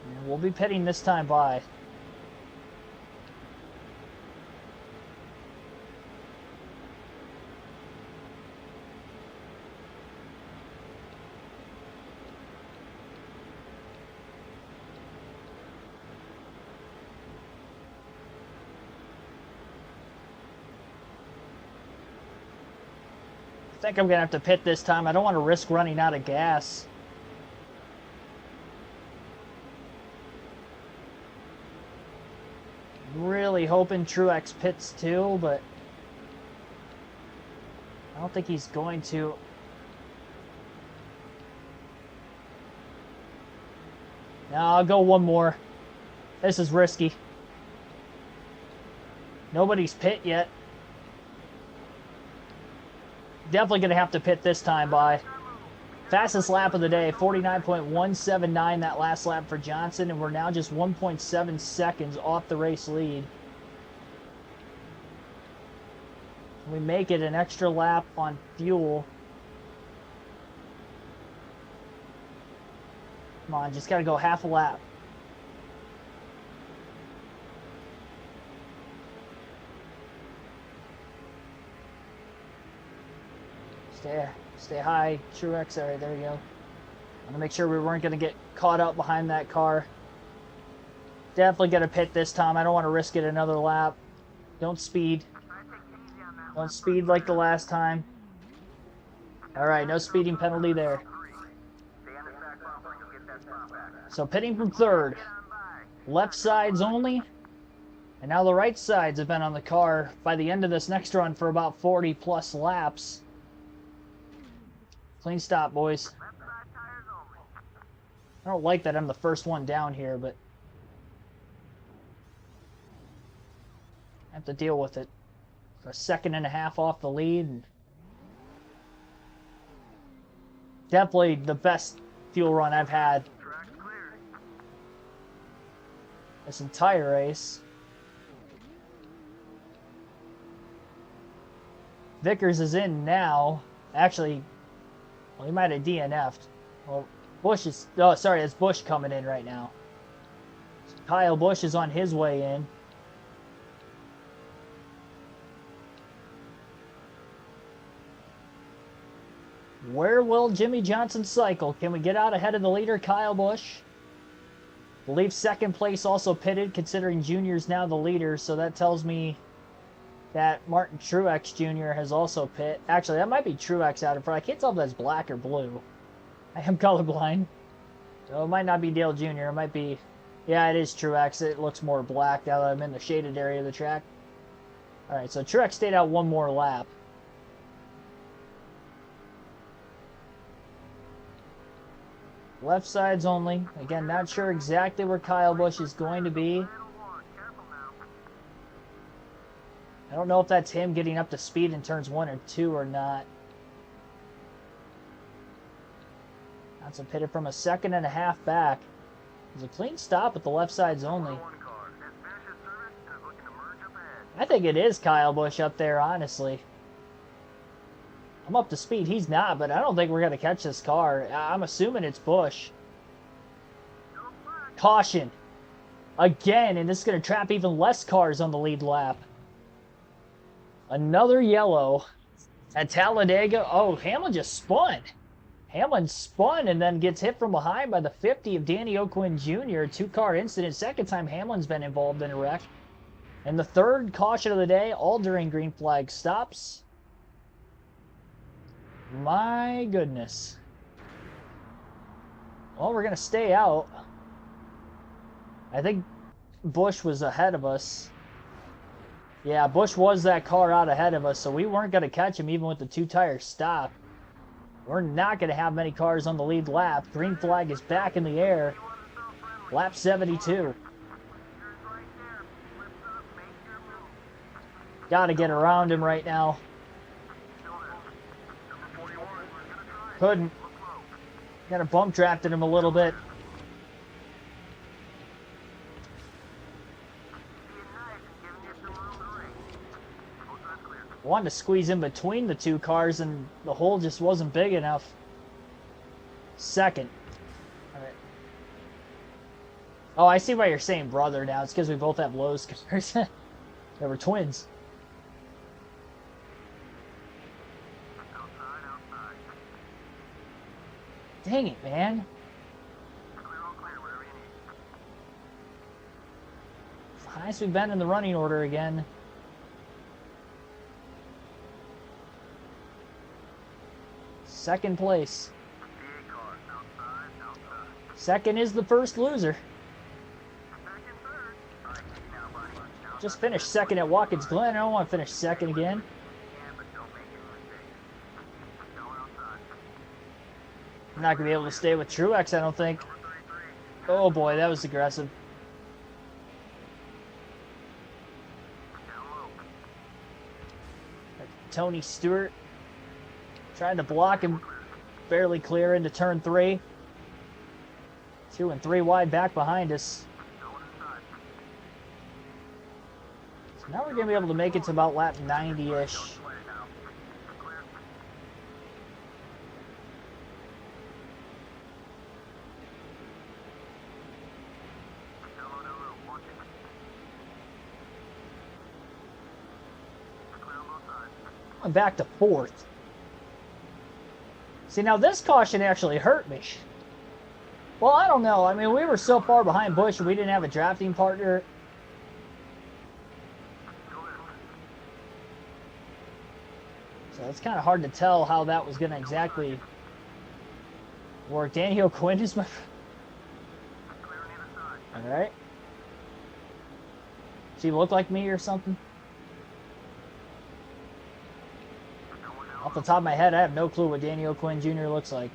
And we'll be pitting this time by. I think I'm going to have to pit this time. I don't want to risk running out of gas. Really hoping Truex pits too, but I don't think he's going to. No, I'll go one more. This is risky. Nobody's pit yet. Definitely going to have to pit this time by. Fastest lap of the day, 49.179 that last lap for Johnson, and we're now just 1.7 seconds off the race lead. We make it an extra lap on fuel. Come on, just got to go half a lap. Stay high, Truex. All right, there we go. I'm gonna make sure we weren't gonna get caught up behind that car. Definitely gonna pit this time. I don't want to risk it another lap. Don't speed. Don't speed like the last time. All right, no speeding penalty there. So pitting from third. Left sides only. And now the right sides have been on the car by the end of this next run for about 40 plus laps. Clean stop, boys. I don't like that I'm the first one down here, but I have to deal with it. For a second and a half off the lead. And definitely the best fuel run I've had this entire race. Vickers is in now. Actually, well, he might have DNF'd. Well, Busch is... Oh, sorry, it's Busch coming in right now. Kyle Busch is on his way in. Where will Jimmy Johnson cycle? Can we get out ahead of the leader, Kyle Busch? I believe second place also pitted, considering Junior's now the leader, so that tells me that Martin Truex Jr. has also pit. Actually, that might be Truex out in front. I can't tell if that's black or blue. I am colorblind. So it might not be Dale Jr. It might be... Yeah, it is Truex. It looks more black now that I'm in the shaded area of the track. Alright, so Truex stayed out one more lap. Left sides only. Again, not sure exactly where Kyle Busch is going to be. I don't know if that's him getting up to speed in turns 1 or 2 or not. Johnson pitted from a second and a half back. It's a clean stop with the left sides only. I think it is Kyle Busch up there, honestly. I'm up to speed. He's not, but I don't think we're going to catch this car. I'm assuming it's Busch. Caution. Again, and this is going to trap even less cars on the lead lap. Another yellow at Talladega. Oh, Hamlin just spun. Hamlin spun and then gets hit from behind by the 50 of Danny O'Quinn Jr. Two-car incident. Second time Hamlin's been involved in a wreck. And the third caution of the day, all during green flag stops. My goodness. Well, we're going to stay out. I think Busch was ahead of us. Yeah, Busch was that car out ahead of us, so we weren't going to catch him even with the two-tire stop. We're not going to have many cars on the lead lap. Green flag is back in the air. Lap 72. Got to get around him right now. Couldn't. Got to bump drafted him a little bit. Wanted to squeeze in between the two cars, and the hole just wasn't big enough. Second. All right. Oh, I see why you're saying brother now. It's because we both have low cars. They were twins. Dang it, man. Highest we've been in the running order again. Second place. Second is the first loser. Just finished second at Watkins Glen. I don't want to finish second again. I'm not going to be able to stay with Truex, I don't think. Oh boy, that was aggressive. Tony Stewart trying to block him, barely clear into turn 3. 2 and 3 wide back behind us. So now we're going to be able to make it to about lap 90-ish. I'm back to 4th. See, now this caution actually hurt me. Well, I don't know. I mean, we were so far behind Busch, we didn't have a drafting partner. So it's kind of hard to tell how that was going to exactly work. Daniel Quinn is my... Alright. Does he look like me or something? Off the top of my head, I have no clue what Daniel Quinn Jr. looks like.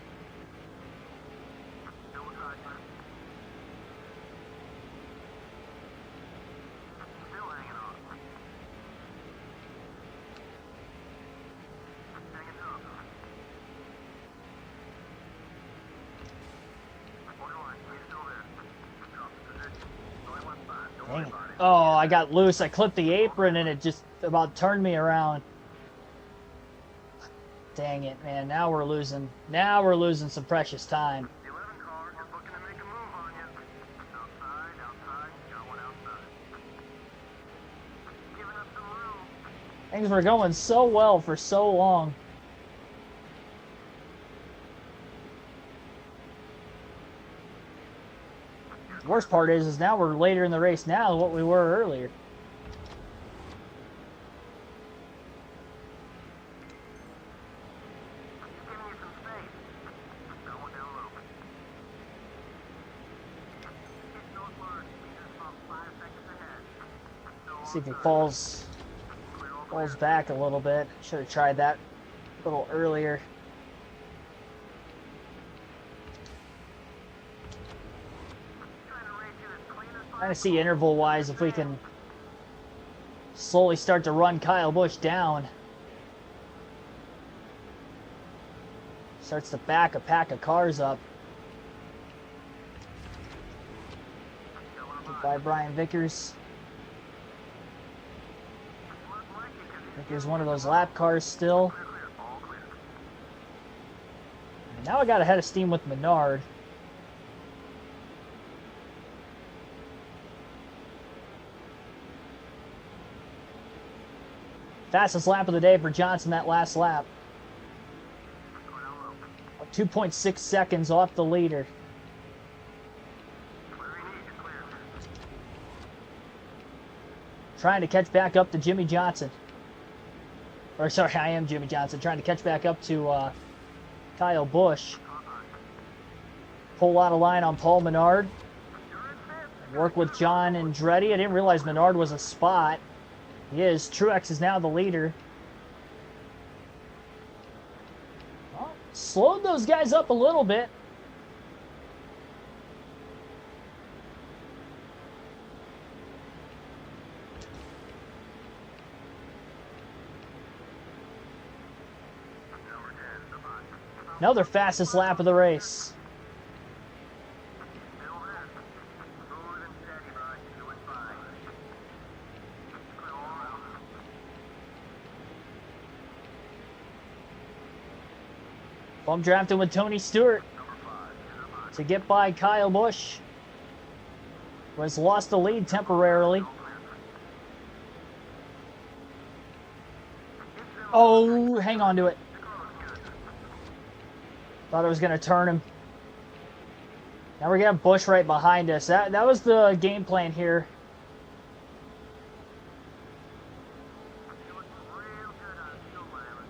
Dang it. Oh, I got loose. I clipped the apron and it just about turned me around. Dang it, man. Now we're losing. Now we're losing some precious time. Things were going so well for so long. The worst part is now we're later in the race now than what we were earlier. See if he falls back a little bit. Should have tried that a little earlier. Trying to see interval-wise if we can slowly start to run Kyle Busch down. Starts to back a pack of cars up. By Brian Vickers. Vickers one of those lap cars still. And now I got a head of steam with Menard. Fastest lap of the day for Johnson that last lap. 2.6 seconds off the leader. Trying to catch back up to Jimmy Johnson. Or sorry, I am Jimmy Johnson. Trying to catch back up to Kyle Busch. Pull out of line on Paul Menard. Work with John Andretti. I didn't realize Menard was a spot. He is. Truex is now the leader. Well, slowed those guys up a little bit. Another fastest lap of the race. Still there. Smooth and steady, bud. Doing fine. Bump drafting with Tony Stewart to get by Kyle Busch, who has lost the lead temporarily. Oh, hang on to it. Thought I was going to turn him. Now we're going to have Busch right behind us. That was the game plan here.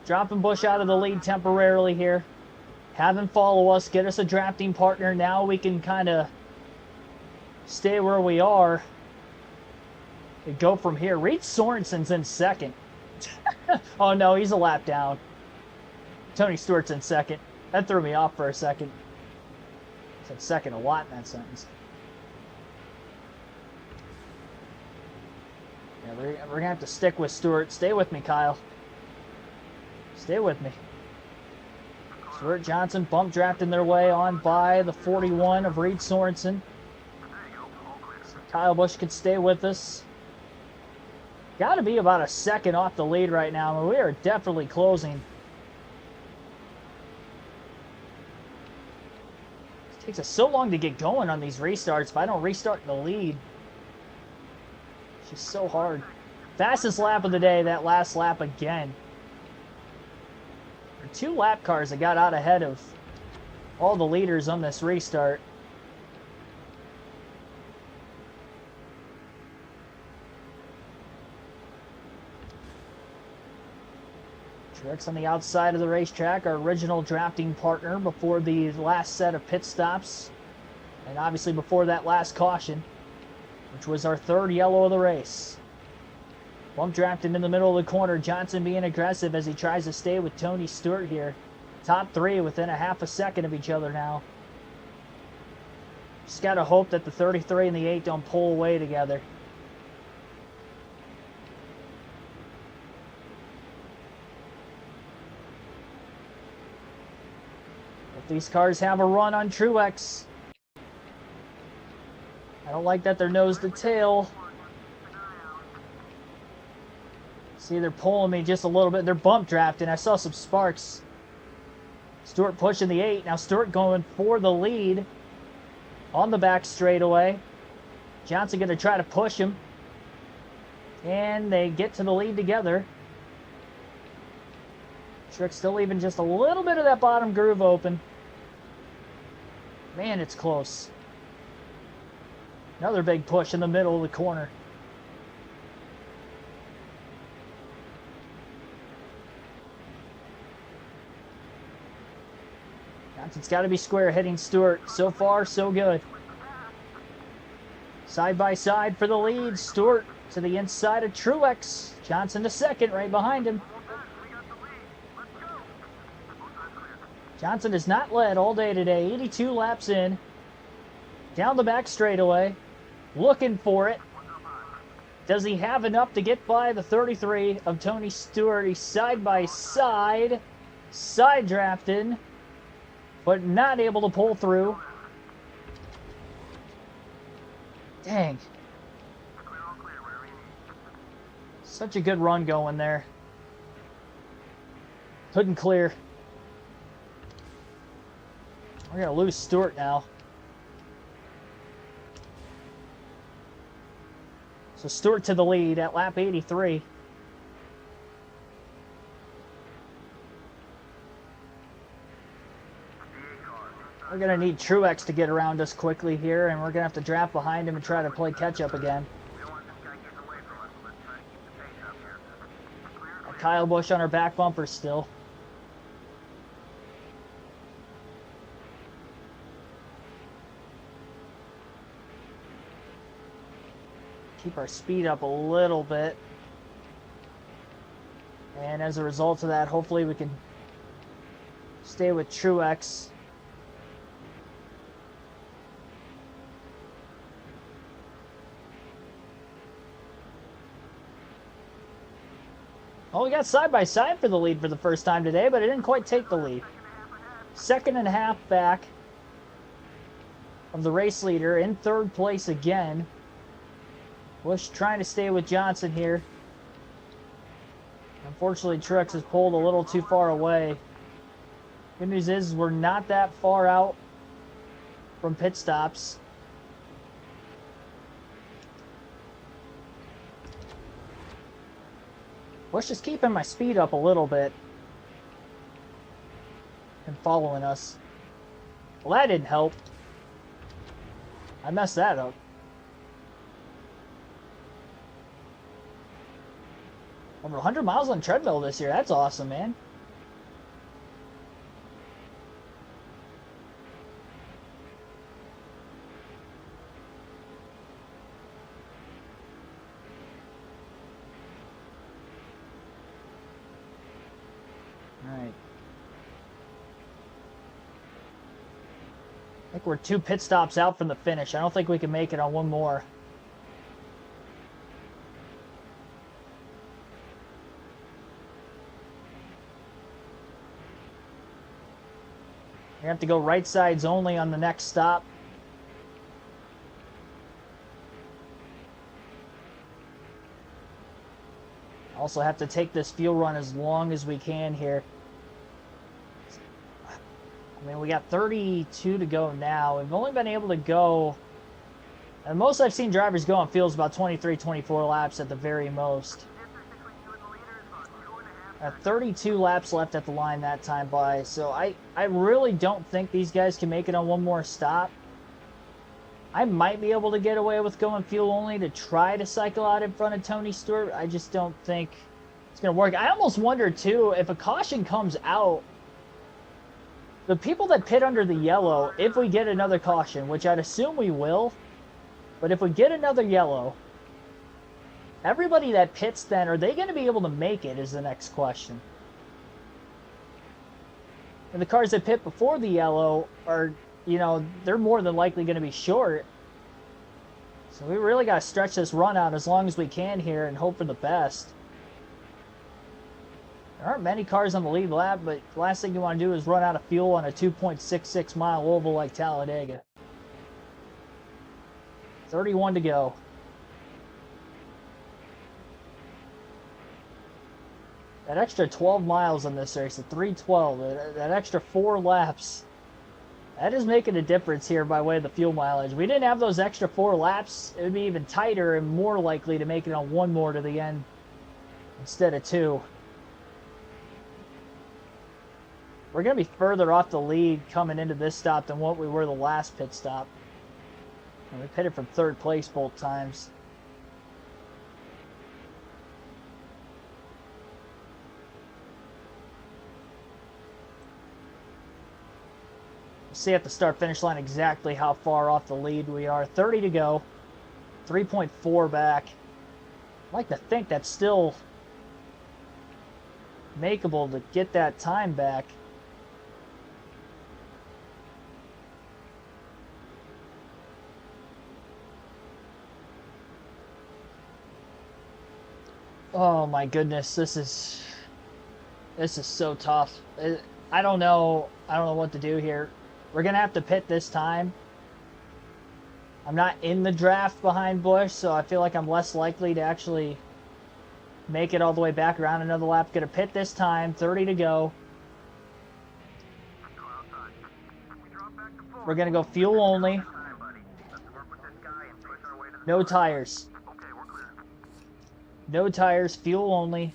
Dropping Busch out of the lead temporarily here. Have him follow us, get us a drafting partner. Now we can kind of stay where we are and go from here. Reed Sorensen's in second. Oh no, he's a lap down. Tony Stewart's in second. That threw me off for a second. I said second a lot in that sentence. Yeah, we're going to have to stick with Stewart. Stay with me, Kyle. Stay with me. Stewart Johnson bump drafting their way on by the 41 of Reed Sorensen. Kyle Busch could stay with us. Got to be about a second off the lead right now. I mean, we are definitely closing. It takes us so long to get going on these restarts. If I don't restart in the lead, it's just so hard. Fastest lap of the day, that last lap again. There are 2 lap cars that got out ahead of all the leaders on this restart. Truex on the outside of the racetrack, our original drafting partner before the last set of pit stops. And obviously before that last caution, which was our 3rd yellow of the race. Bump drafting in the middle of the corner. Johnson being aggressive as he tries to stay with Tony Stewart here. Top 3 within a half a second of each other now. Just got to hope that the 33 and the 8 don't pull away together. If these cars have a run on Truex. I don't like that they're nose to tail. See, they're pulling me just a little bit. They're bump drafting. I saw some sparks. Stewart pushing the 8. Now Stewart going for the lead on the back straightaway. Johnson going to try to push him. And they get to the lead together. Truex still leaving just a little bit of that bottom groove open. Man, it's close. Another big push in the middle of the corner. Johnson's got to be square hitting Stewart. So far, so good. Side by side for the lead. Stewart to the inside of Truex. Johnson to second, right behind him. Johnson has not led all day today. 82 laps in. Down the back straightaway. Looking for it. Does he have enough to get by the 33 of Tony Stewart? He's side by side. Side drafting. But not able to pull through. Dang. Such a good run going there. Couldn't clear. We're going to lose Stewart now. So Stewart to the lead at lap 83. We're going to need Truex to get around us quickly here, and we're going to have to draft behind him and try to play catch-up again. Kyle Busch on our back bumper still. Keep our speed up a little bit. And as a result of that, hopefully we can stay with Truex. Oh, we got side by side for the lead for the first time today, but it didn't quite take the lead. second and a half back of the race leader, in third place again. Busch trying to stay with Johnson here. Unfortunately, Truex has pulled a little too far away. Good news is we're not that far out from pit stops. Busch is keeping my speed up a little bit and following us. Well, that didn't help. I messed that up. Over 100 miles on treadmill this year. That's awesome, man. All right. I think we're 2 pit stops out from the finish. I don't think we can make it on one more. We have to go right sides only on the next stop. Also have to take this fuel run as long as we can here. I mean, we got 32 to go now. We've only been able to go, and most I've seen drivers go on fuel is about 23, 24 laps at the very most. 32 laps left at the line that time by, so I really don't think these guys can make it on one more stop. I might be able to get away with going fuel only to try to cycle out in front of Tony Stewart. I just don't think it's going to work. I almost wonder, too, if a caution comes out, the people that pit under the yellow, if we get another caution, which I'd assume we will, but if we get another yellow, everybody that pits then, are they going to be able to make it is the next question. And the cars that pit before the yellow are, you know, they're more than likely going to be short. So we really got to stretch this run out as long as we can here and hope for the best. There aren't many cars on the lead lap, but the last thing you want to do is run out of fuel on a 2.66 mile oval like Talladega. 31 to go. That extra 12 miles on this race, the 312, that extra 4 laps, that is making a difference here by way of the fuel mileage. If we didn't have those extra 4 laps, it would be even tighter and more likely to make it on one more to the end instead of 2. We're going to be further off the lead coming into this stop than what we were the last pit stop. And we pitted from 3rd place both times. See at the start-finish line exactly how far off the lead we are. 30 to go. 3.4 back. I'd like to think that's still makeable to get that time back. Oh my goodness, this is so tough. I don't know what to do here. We're going to have to pit this time. I'm not in the draft behind Busch, so I feel like I'm less likely to actually make it all the way back around another lap. Going to pit this time, 30 to go. We're going to go fuel only. No tires. No tires, fuel only.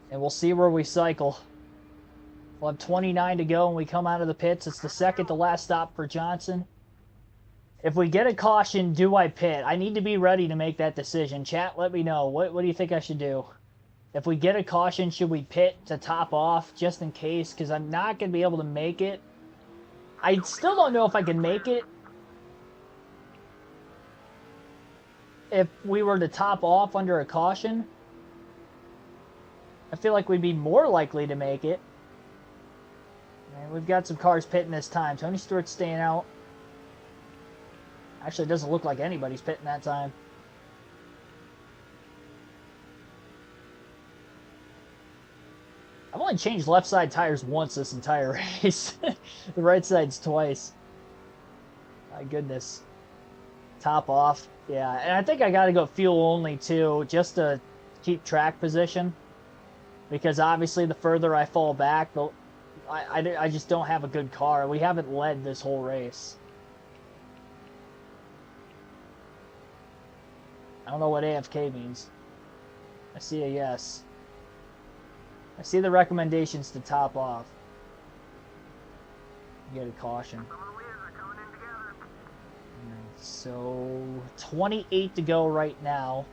And we'll see where we cycle. We'll have 29 to go when we come out of the pits. It's the second to last stop for Johnson. If we get a caution, do I pit? I need to be ready to make that decision. Chat, let me know. What do you think I should do? If we get a caution, should we pit to top off just in case? Because I'm not going to be able to make it. I still don't know if I can make it if we were to top off under a caution. I feel like we'd be more likely to make it. And we've got some cars pitting this time. Tony Stewart's staying out. Actually, it doesn't look like anybody's pitting that time. I've only changed left side tires once this entire race. The right side's twice. My goodness. Top off. Yeah, and I think I got to go fuel only too, just to keep track position. Because obviously the further I fall back, I just don't have a good car. We haven't led this whole race. I don't know what AFK means. I see a yes. I see the recommendations to top off. You get a caution. So 28 to go right now.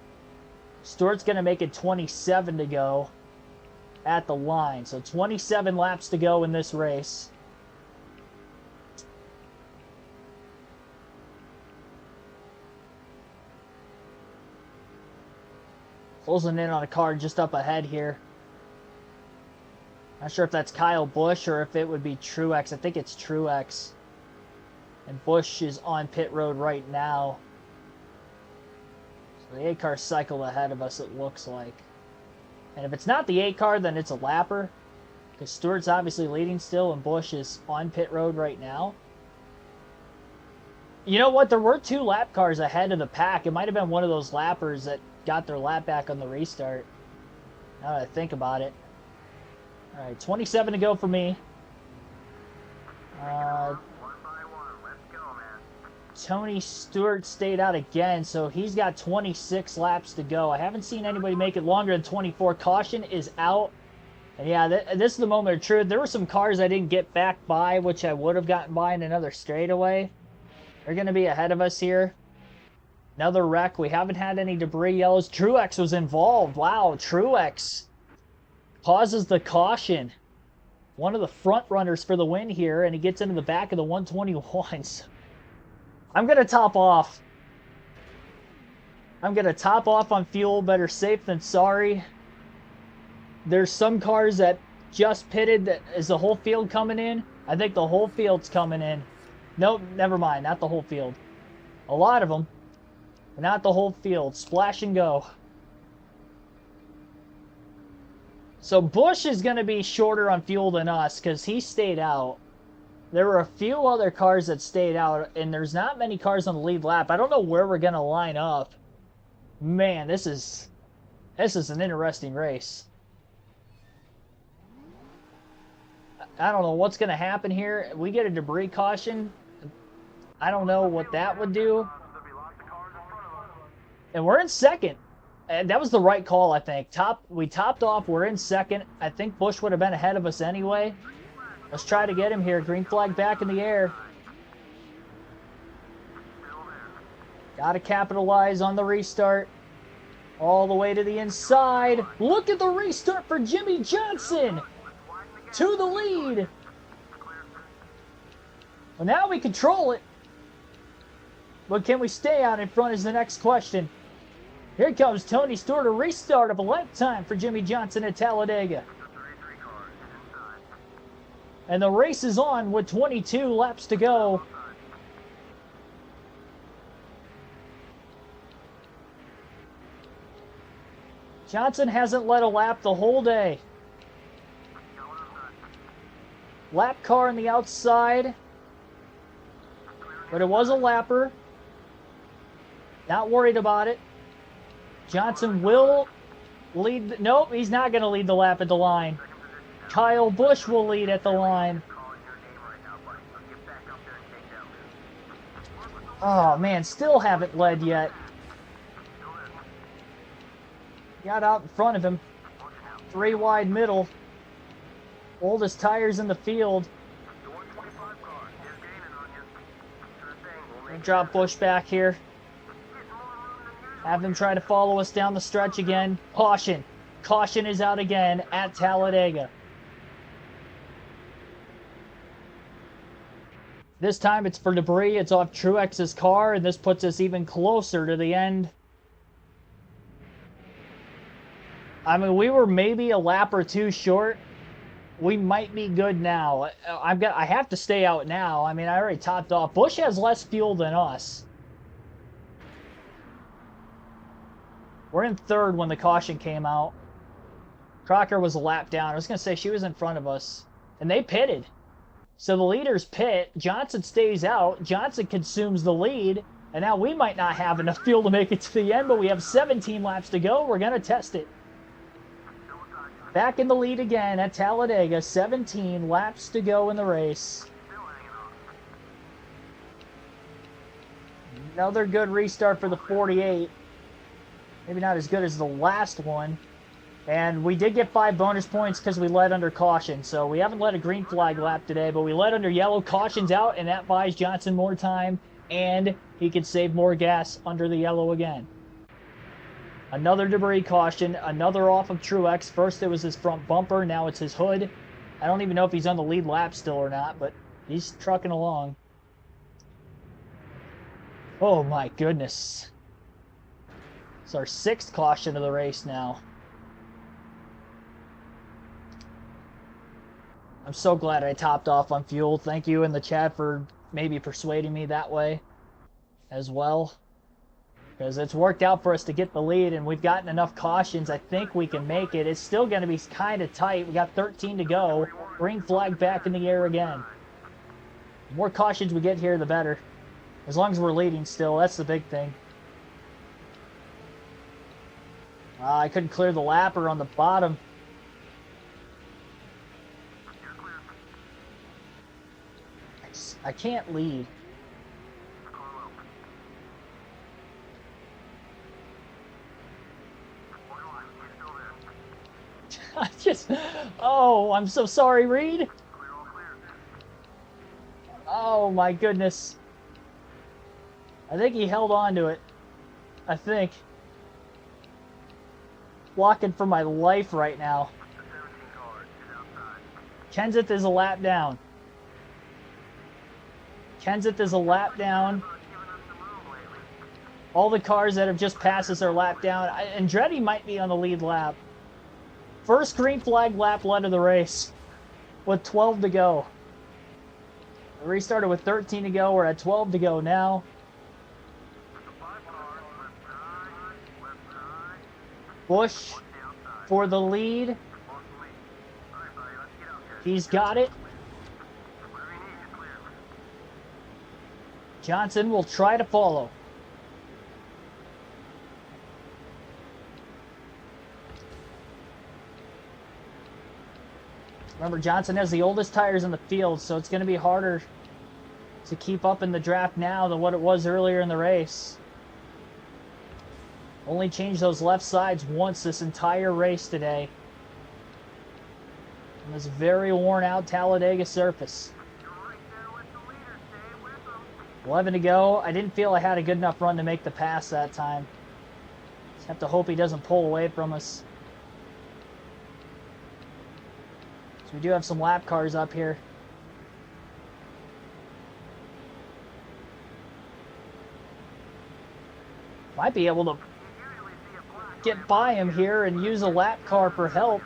Stewart's going to make it 27 to go at the line. So 27 laps to go in this race. Closing in on a car just up ahead here. Not sure if that's Kyle Busch or if it would be Truex. I think it's Truex. And Busch is on pit road right now. So the 8-car cycled ahead of us, it looks like. And if it's not the 8-car, then it's a lapper. Because Stewart's obviously leading still, and Busch is on pit road right now. You know what? There were 2 lap cars ahead of the pack. It might have been one of those lappers that got their lap back on the restart. Now that I think about it. All right, 27 to go for me. Tony Stewart stayed out again, so he's got 26 laps to go. I haven't seen anybody make it longer than 24. Caution is out. And yeah, this is the moment of truth. There were some cars I didn't get back by, which I would have gotten by in another straightaway. They're going to be ahead of us here. Another wreck. We haven't had any debris yellows. Truex was involved. Wow, Truex pauses the caution. One of the front runners for the win here, and he gets into the back of the 121s. I'm going to top off. I'm going to top off on fuel. Better safe than sorry. There's some cars that just pitted. Is the whole field coming in? I think the whole field's coming in. Nope, never mind. Not the whole field. A lot of them. But not the whole field. Splash and go. So Busch is going to be shorter on fuel than us because he stayed out. There were a few other cars that stayed out, and there's not many cars on the lead lap. I don't know where we're going to line up. Man, this is an interesting race. I don't know what's going to happen here. We get a debris caution. I don't know what that would do. And we're in second. And that was the right call, I think. We topped off. We're in second. I think Busch would have been ahead of us anyway. Let's try to get him here. Green flag back in the air. Got to capitalize on the restart. All the way to the inside. Look at the restart for Jimmy Johnson. To the lead. Well, now we control it. But can we stay out in front is the next question. Here comes Tony Stewart, a restart of a lifetime for Jimmy Johnson at Talladega. And the race is on with 22 laps to go. Johnson hasn't led a lap the whole day. Lap car on the outside. But it was a lapper. Not worried about it. Johnson will lead. Nope, he's not going to lead the lap at the line. Kyle Busch will lead at the line. Oh, man, still haven't led yet. Got out in front of him. 3 wide middle. Oldest tires in the field. Drop Busch back here. Have them try to follow us down the stretch again. Caution. Caution is out again at Talladega. This time it's for debris. It's off Truex's car, and this puts us even closer to the end. I mean, we were maybe a lap or 2 short. We might be good now. I have to stay out now. I mean, I already topped off. Busch has less fuel than us. We're in third when the caution came out. Crocker was a lap down. I was going to say she was in front of us. And they pitted. So the leaders pit. Johnson stays out. Johnson consumes the lead. And now we might not have enough fuel to make it to the end, but we have 17 laps to go. We're going to test it. Back in the lead again at Talladega. 17 laps to go in the race. Another good restart for the 48. Maybe not as good as the last one. And we did get 5 bonus points because we led under caution. So we haven't led a green flag lap today, but we led under yellow. Caution's out, and that buys Johnson more time. And he can save more gas under the yellow again. Another debris caution. Another off of Truex. First it was his front bumper. Now it's his hood. I don't even know if he's on the lead lap still or not, but he's trucking along. Oh my goodness. It's our 6th caution of the race now. I'm so glad I topped off on fuel. Thank you in the chat for maybe persuading me that way as well. Because it's worked out for us to get the lead, and we've gotten enough cautions. I think we can make it. It's still going to be kind of tight. We got 13 to go. Green flag back in the air again. The more cautions we get here, the better. As long as we're leading still, that's the big thing. I couldn't clear the lapper on the bottom. I can't lead. Oh, I'm so sorry, Reed. Oh my goodness. I think he held on to it. I think. Blocking for my life right now. Kenseth is a lap down. Kenseth is a lap down. All the cars that have just passed us are lap down. Andretti might be on the lead lap. First green flag lap led of the race with 12 to go. We restarted with 13 to go. We're at 12 to go now. Busch for the lead. He's got it. Johnson will try to follow. Remember, Johnson has the oldest tires in the field, so it's going to be harder to keep up in the draft now than what it was earlier in the race. Only changed those left sides once this entire race today. On this very worn out Talladega surface. 11 to go. I didn't feel I had a good enough run to make the pass that time. Just have to hope he doesn't pull away from us. So we do have some lap cars up here. Might be able to get by him here and use a lap car for help.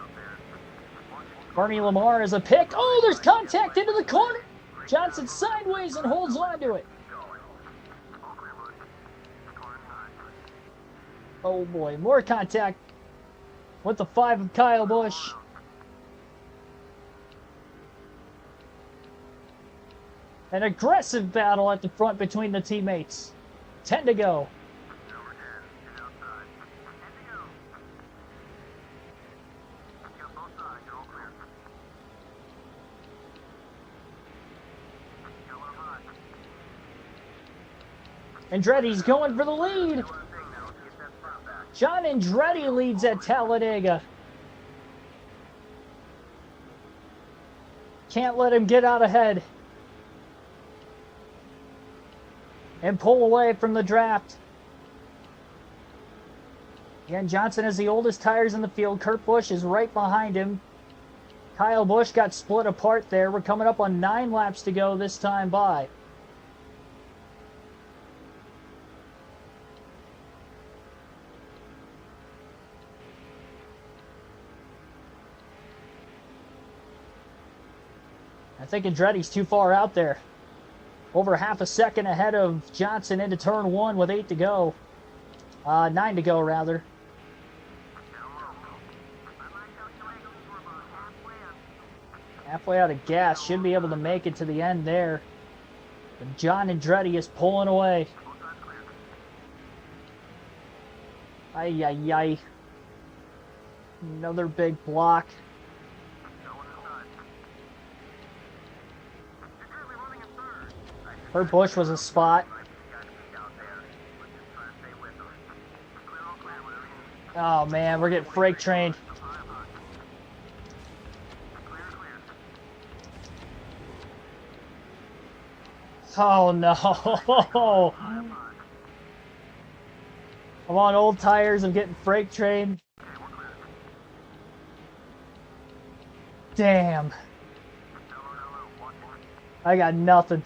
Bernie Lamar is a pick. Oh, there's contact into the corner. Johnson sideways and holds on to it. Oh boy, more contact with the 5 of Kyle Busch. An aggressive battle at the front between the teammates. 10 to go. Andretti's going for the lead. John Andretti leads at Talladega. Can't let him get out ahead and pull away from the draft. Again, Johnson has the oldest tires in the field. Kurt Busch is right behind him. Kyle Busch got split apart there. We're coming up on 9 laps to go this time by. I think Andretti's too far out there. Over half a second ahead of Johnson into turn 1 with 8 to go. 9 to go, rather. Halfway out of gas. Should be able to make it to the end there. But John Andretti is pulling away. Ay, ay, ay. Another big block. Her Busch was a spot. Oh man, we're getting freight trained. Oh no. I'm on old tires. I'm getting freight trained. Damn. I got nothing.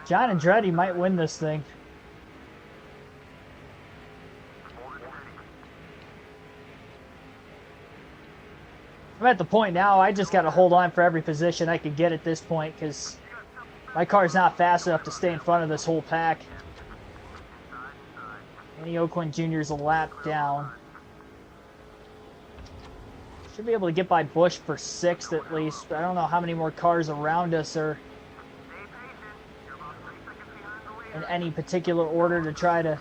John Andretti might win this thing. I'm at the point now, I just got to hold on for every position I can get at this point because my car's not fast enough to stay in front of this whole pack. Andy O'Quinn Jr. is a lap down. Should be able to get by Busch for 6th at least. I don't know how many more cars around us are in any particular order to try to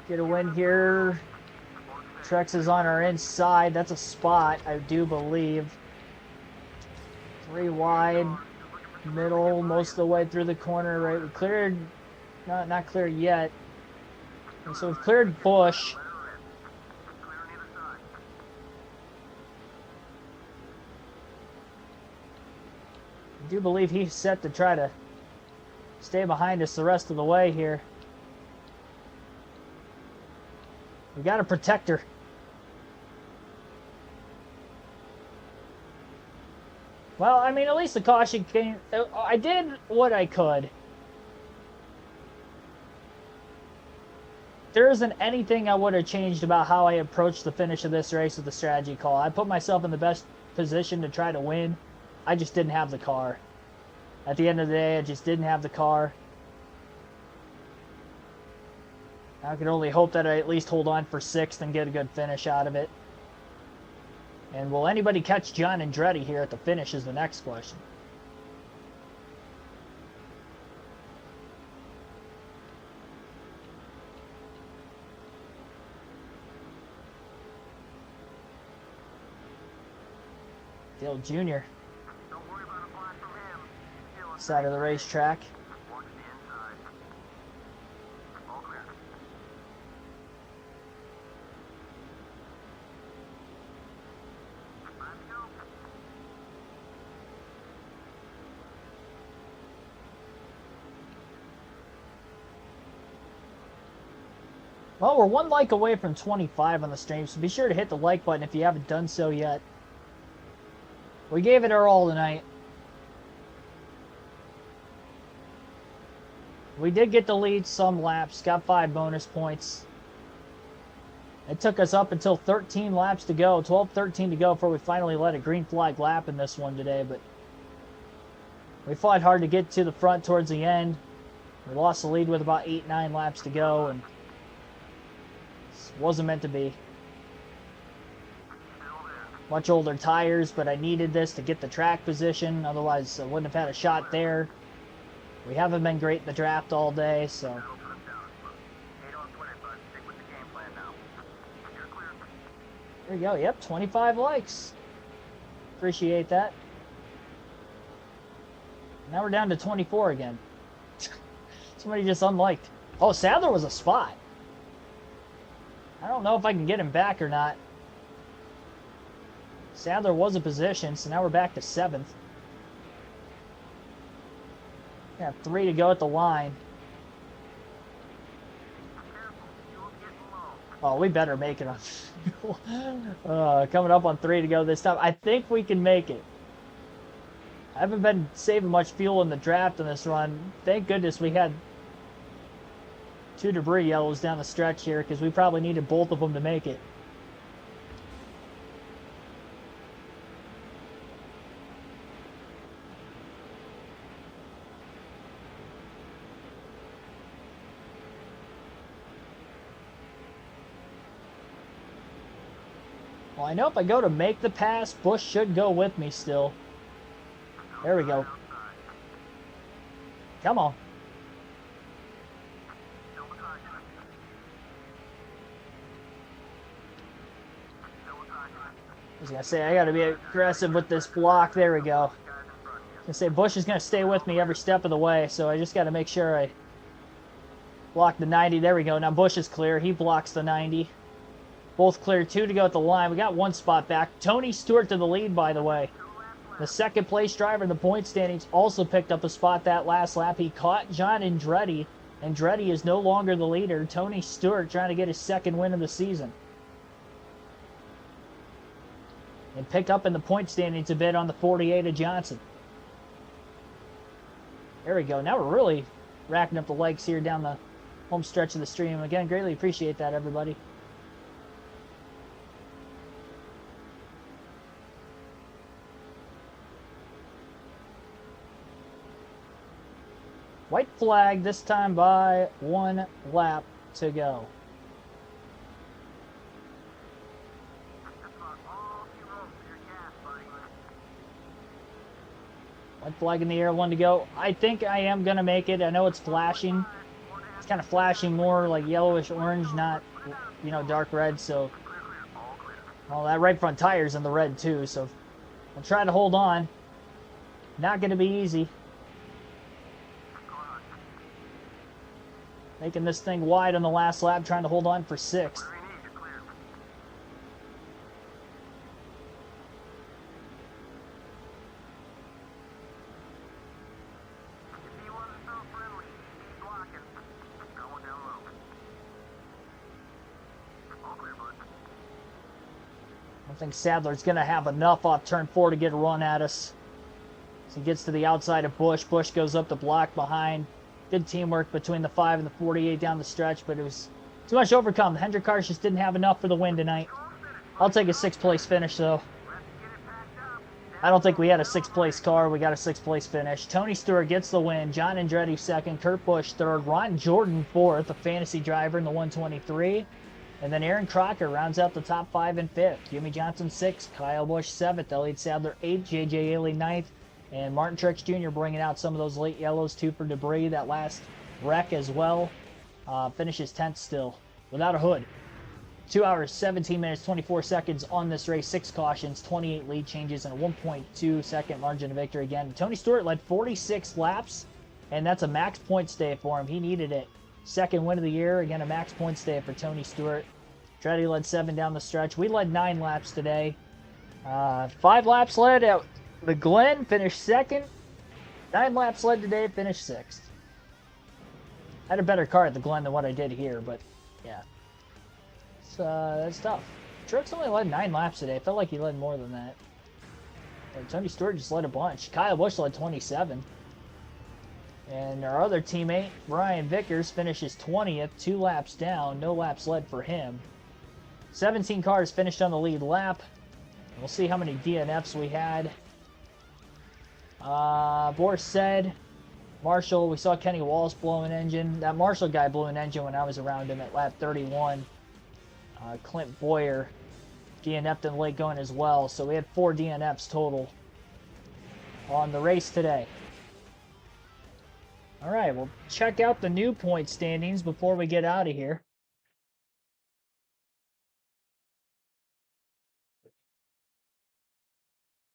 get a win here. Trex is on our inside. That's a spot, I do believe. 3 wide, middle, most of the way through the corner. Right, we cleared, not cleared yet. And so we've cleared Busch. I do believe he's set to try to stay behind us the rest of the way here. We got a protector. Well, I mean, at least the caution came. I did what I could. There isn't anything I would have changed about how I approached the finish of this race with the strategy call. I put myself in the best position to try to win. I just didn't have the car. At the end of the day, I just didn't have the car. I can only hope that I at least hold on for 6th and get a good finish out of it. And will anybody catch John Andretti here at the finish is the next question. Dale Jr. Side of the racetrack. Well, we're 1 like away from 25 on the stream, so be sure to hit the like button if you haven't done so yet. We gave it our all tonight. We did get the lead some laps, got 5 bonus points. It took us up until 13 laps to go, 12, 13 to go before we finally let a green flag lap in this one today, but we fought hard to get to the front towards the end. We lost the lead with about 8, 9 laps to go, and wasn't meant to be. Much older tires, but I needed this to get the track position. Otherwise, I wouldn't have had a shot there. We haven't been great in the draft all day, so. There you go. Yep, 25 likes. Appreciate that. Now we're down to 24 again. Somebody just unliked. Oh, Sadler was a spot. I don't know if I can get him back or not. Sadler was a position, so now we're back to 7th. We have 3 to go at the line. Oh, we better make it on fuel. Coming up on 3 to go this time. I think we can make it. I haven't been saving much fuel in the draft on this run. Thank goodness we had 2 debris yellows down the stretch here because we probably needed both of them to make it. Well, I know if I go to make the pass, Busch should go with me still. There we go. Come on. I was going to say, I got to be aggressive with this block. There we go. I was going to say, Busch is going to stay with me every step of the way, so I just got to make sure I block the 90. There we go. Now Busch is clear. He blocks the 90. Both clear. 2 to go at the line. We got 1 spot back. Tony Stewart to the lead, by the way. The second place driver in the point standings also picked up a spot that last lap. He caught John Andretti. Andretti is no longer the leader. Tony Stewart trying to get his second win of the season. And picked up in the point standings a bit on the 48 of Johnson. There we go. Now we're really racking up the legs here down the home stretch of the stream. Again, greatly appreciate that, everybody. White flag, this time by 1 lap to go. White flag in the air, 1 to go. I think I am going to make it. I know it's flashing. It's kind of flashing more like yellowish orange, not, you know, dark red. So, well, that right front tire's in the red too. So, I'll try to hold on. Not going to be easy. Making this thing wide on the last lap, trying to hold on for 6th. I think Sadler's going to have enough off turn 4 to get a run at us. So he gets to the outside of Busch. Busch goes up the block behind. Good teamwork between the 5 and the 48 down the stretch, but it was too much to overcome. The Hendrick cars just didn't have enough for the win tonight. I'll take a 6th place finish, though. I don't think we had a 6th place car. We got a 6th place finish. Tony Stewart gets the win. John Andretti 2nd. Kurt Busch 3rd. Ron Jordan 4th, a fantasy driver in the 123. And then Aaron Crocker rounds out the top 5 and 5th. Jimmy Johnson 6th. Kyle Busch 7th. Elliott Sadler 8th. J.J. Haley 9th. And Martin Truex Jr. bringing out some of those late yellows, too, for debris. That last wreck as well. Finishes 10th still, without a hood. 2 hours, 17 minutes, 24 seconds on this race. 6 cautions, 28 lead changes, and a 1.2 second margin of victory again. Tony Stewart led 46 laps, and that's a max points day for him. He needed it. 2nd win of the year. Again, a max points day for Tony Stewart. Andretti led 7 down the stretch. We led 9 laps today. 5 laps led out. The Glen finished 2nd. 9 laps led today, finished 6th. I had a better car at the Glen than what I did here, but yeah. That's tough. Truex only led 9 laps today. I felt like he led more than that. And Tony Stewart just led a bunch. Kyle Busch led 27. And our other teammate, Brian Vickers, finishes 20th, 2 laps down. No laps led for him. 17 cars finished on the lead lap. We'll see how many DNFs we had. Boris said, Marshall, we saw Kenny Wallace blow an engine. That Marshall guy blew an engine when I was around him at lap 31. Clint Boyer DNF'd in the late going as well. So we had 4 DNFs total on the race today. All right, we'll check out the new point standings before we get out of here.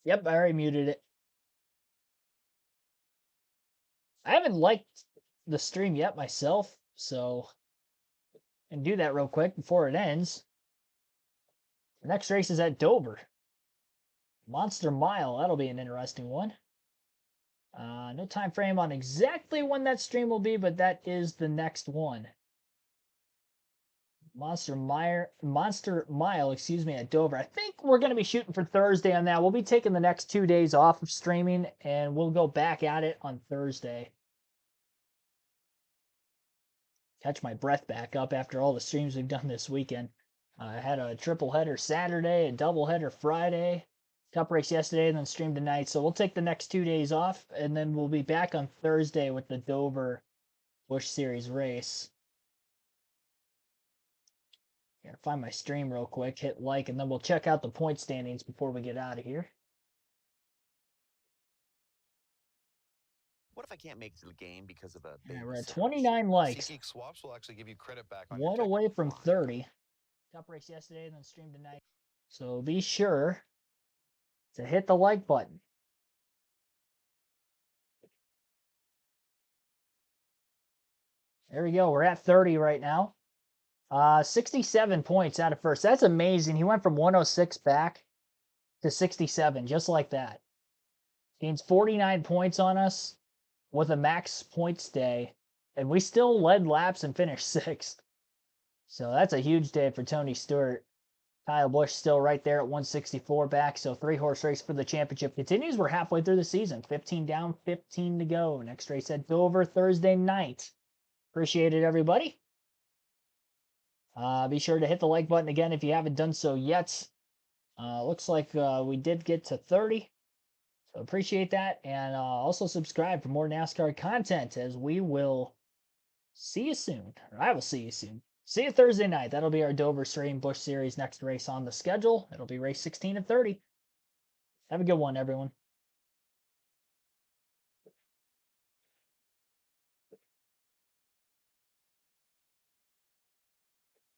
Yep, I already muted it. I haven't liked the stream yet myself, so and do that real quick before it ends. The next race is at Dover. Monster Mile, that'll be an interesting one. No time frame on exactly when that stream will be, but that is the next one. Monster Mile, excuse me, at Dover. I think we're going to be shooting for Thursday on that. We'll be taking the next 2 days off of streaming, and we'll go back at it on Thursday. Catch my breath back up after all the streams we've done this weekend. I had a triple header Saturday, a double header Friday, cup race yesterday, and then stream tonight. So we'll take the next 2 days off, and then we'll be back on Thursday with the Dover Busch Series race. Here, find my stream real quick, hit like, and then we'll check out the point standings before we get out of here. What if I can't make it to the game because of a baby? We're at 29 likes. SeatGeek swaps will actually give you credit back on One your away from 30. Top race yesterday and then stream tonight. So be sure to hit the like button. There we go. We're at 30 right now. 67 points out of first. That's amazing. He went from 106 back to 67, just like that. Gains 49 points on us with a max points day, and we still led laps and finished 6th. So that's a huge day for Tony Stewart. Kyle Busch still right there at 164 back, so 3-horse race for the championship continues. We're halfway through the season. 15 down, 15 to go. Next race at Dover Thursday night. Appreciate it, everybody. Be sure to hit the like button again if you haven't done so yet. Looks like we did get to 30. So appreciate that. And also subscribe for more NASCAR content, as we will see you soon. Or I will see you soon. See you Thursday night. That'll be our Dover stream. Busch Series next race on the schedule. It'll be race 16 and 30. Have a good one, everyone.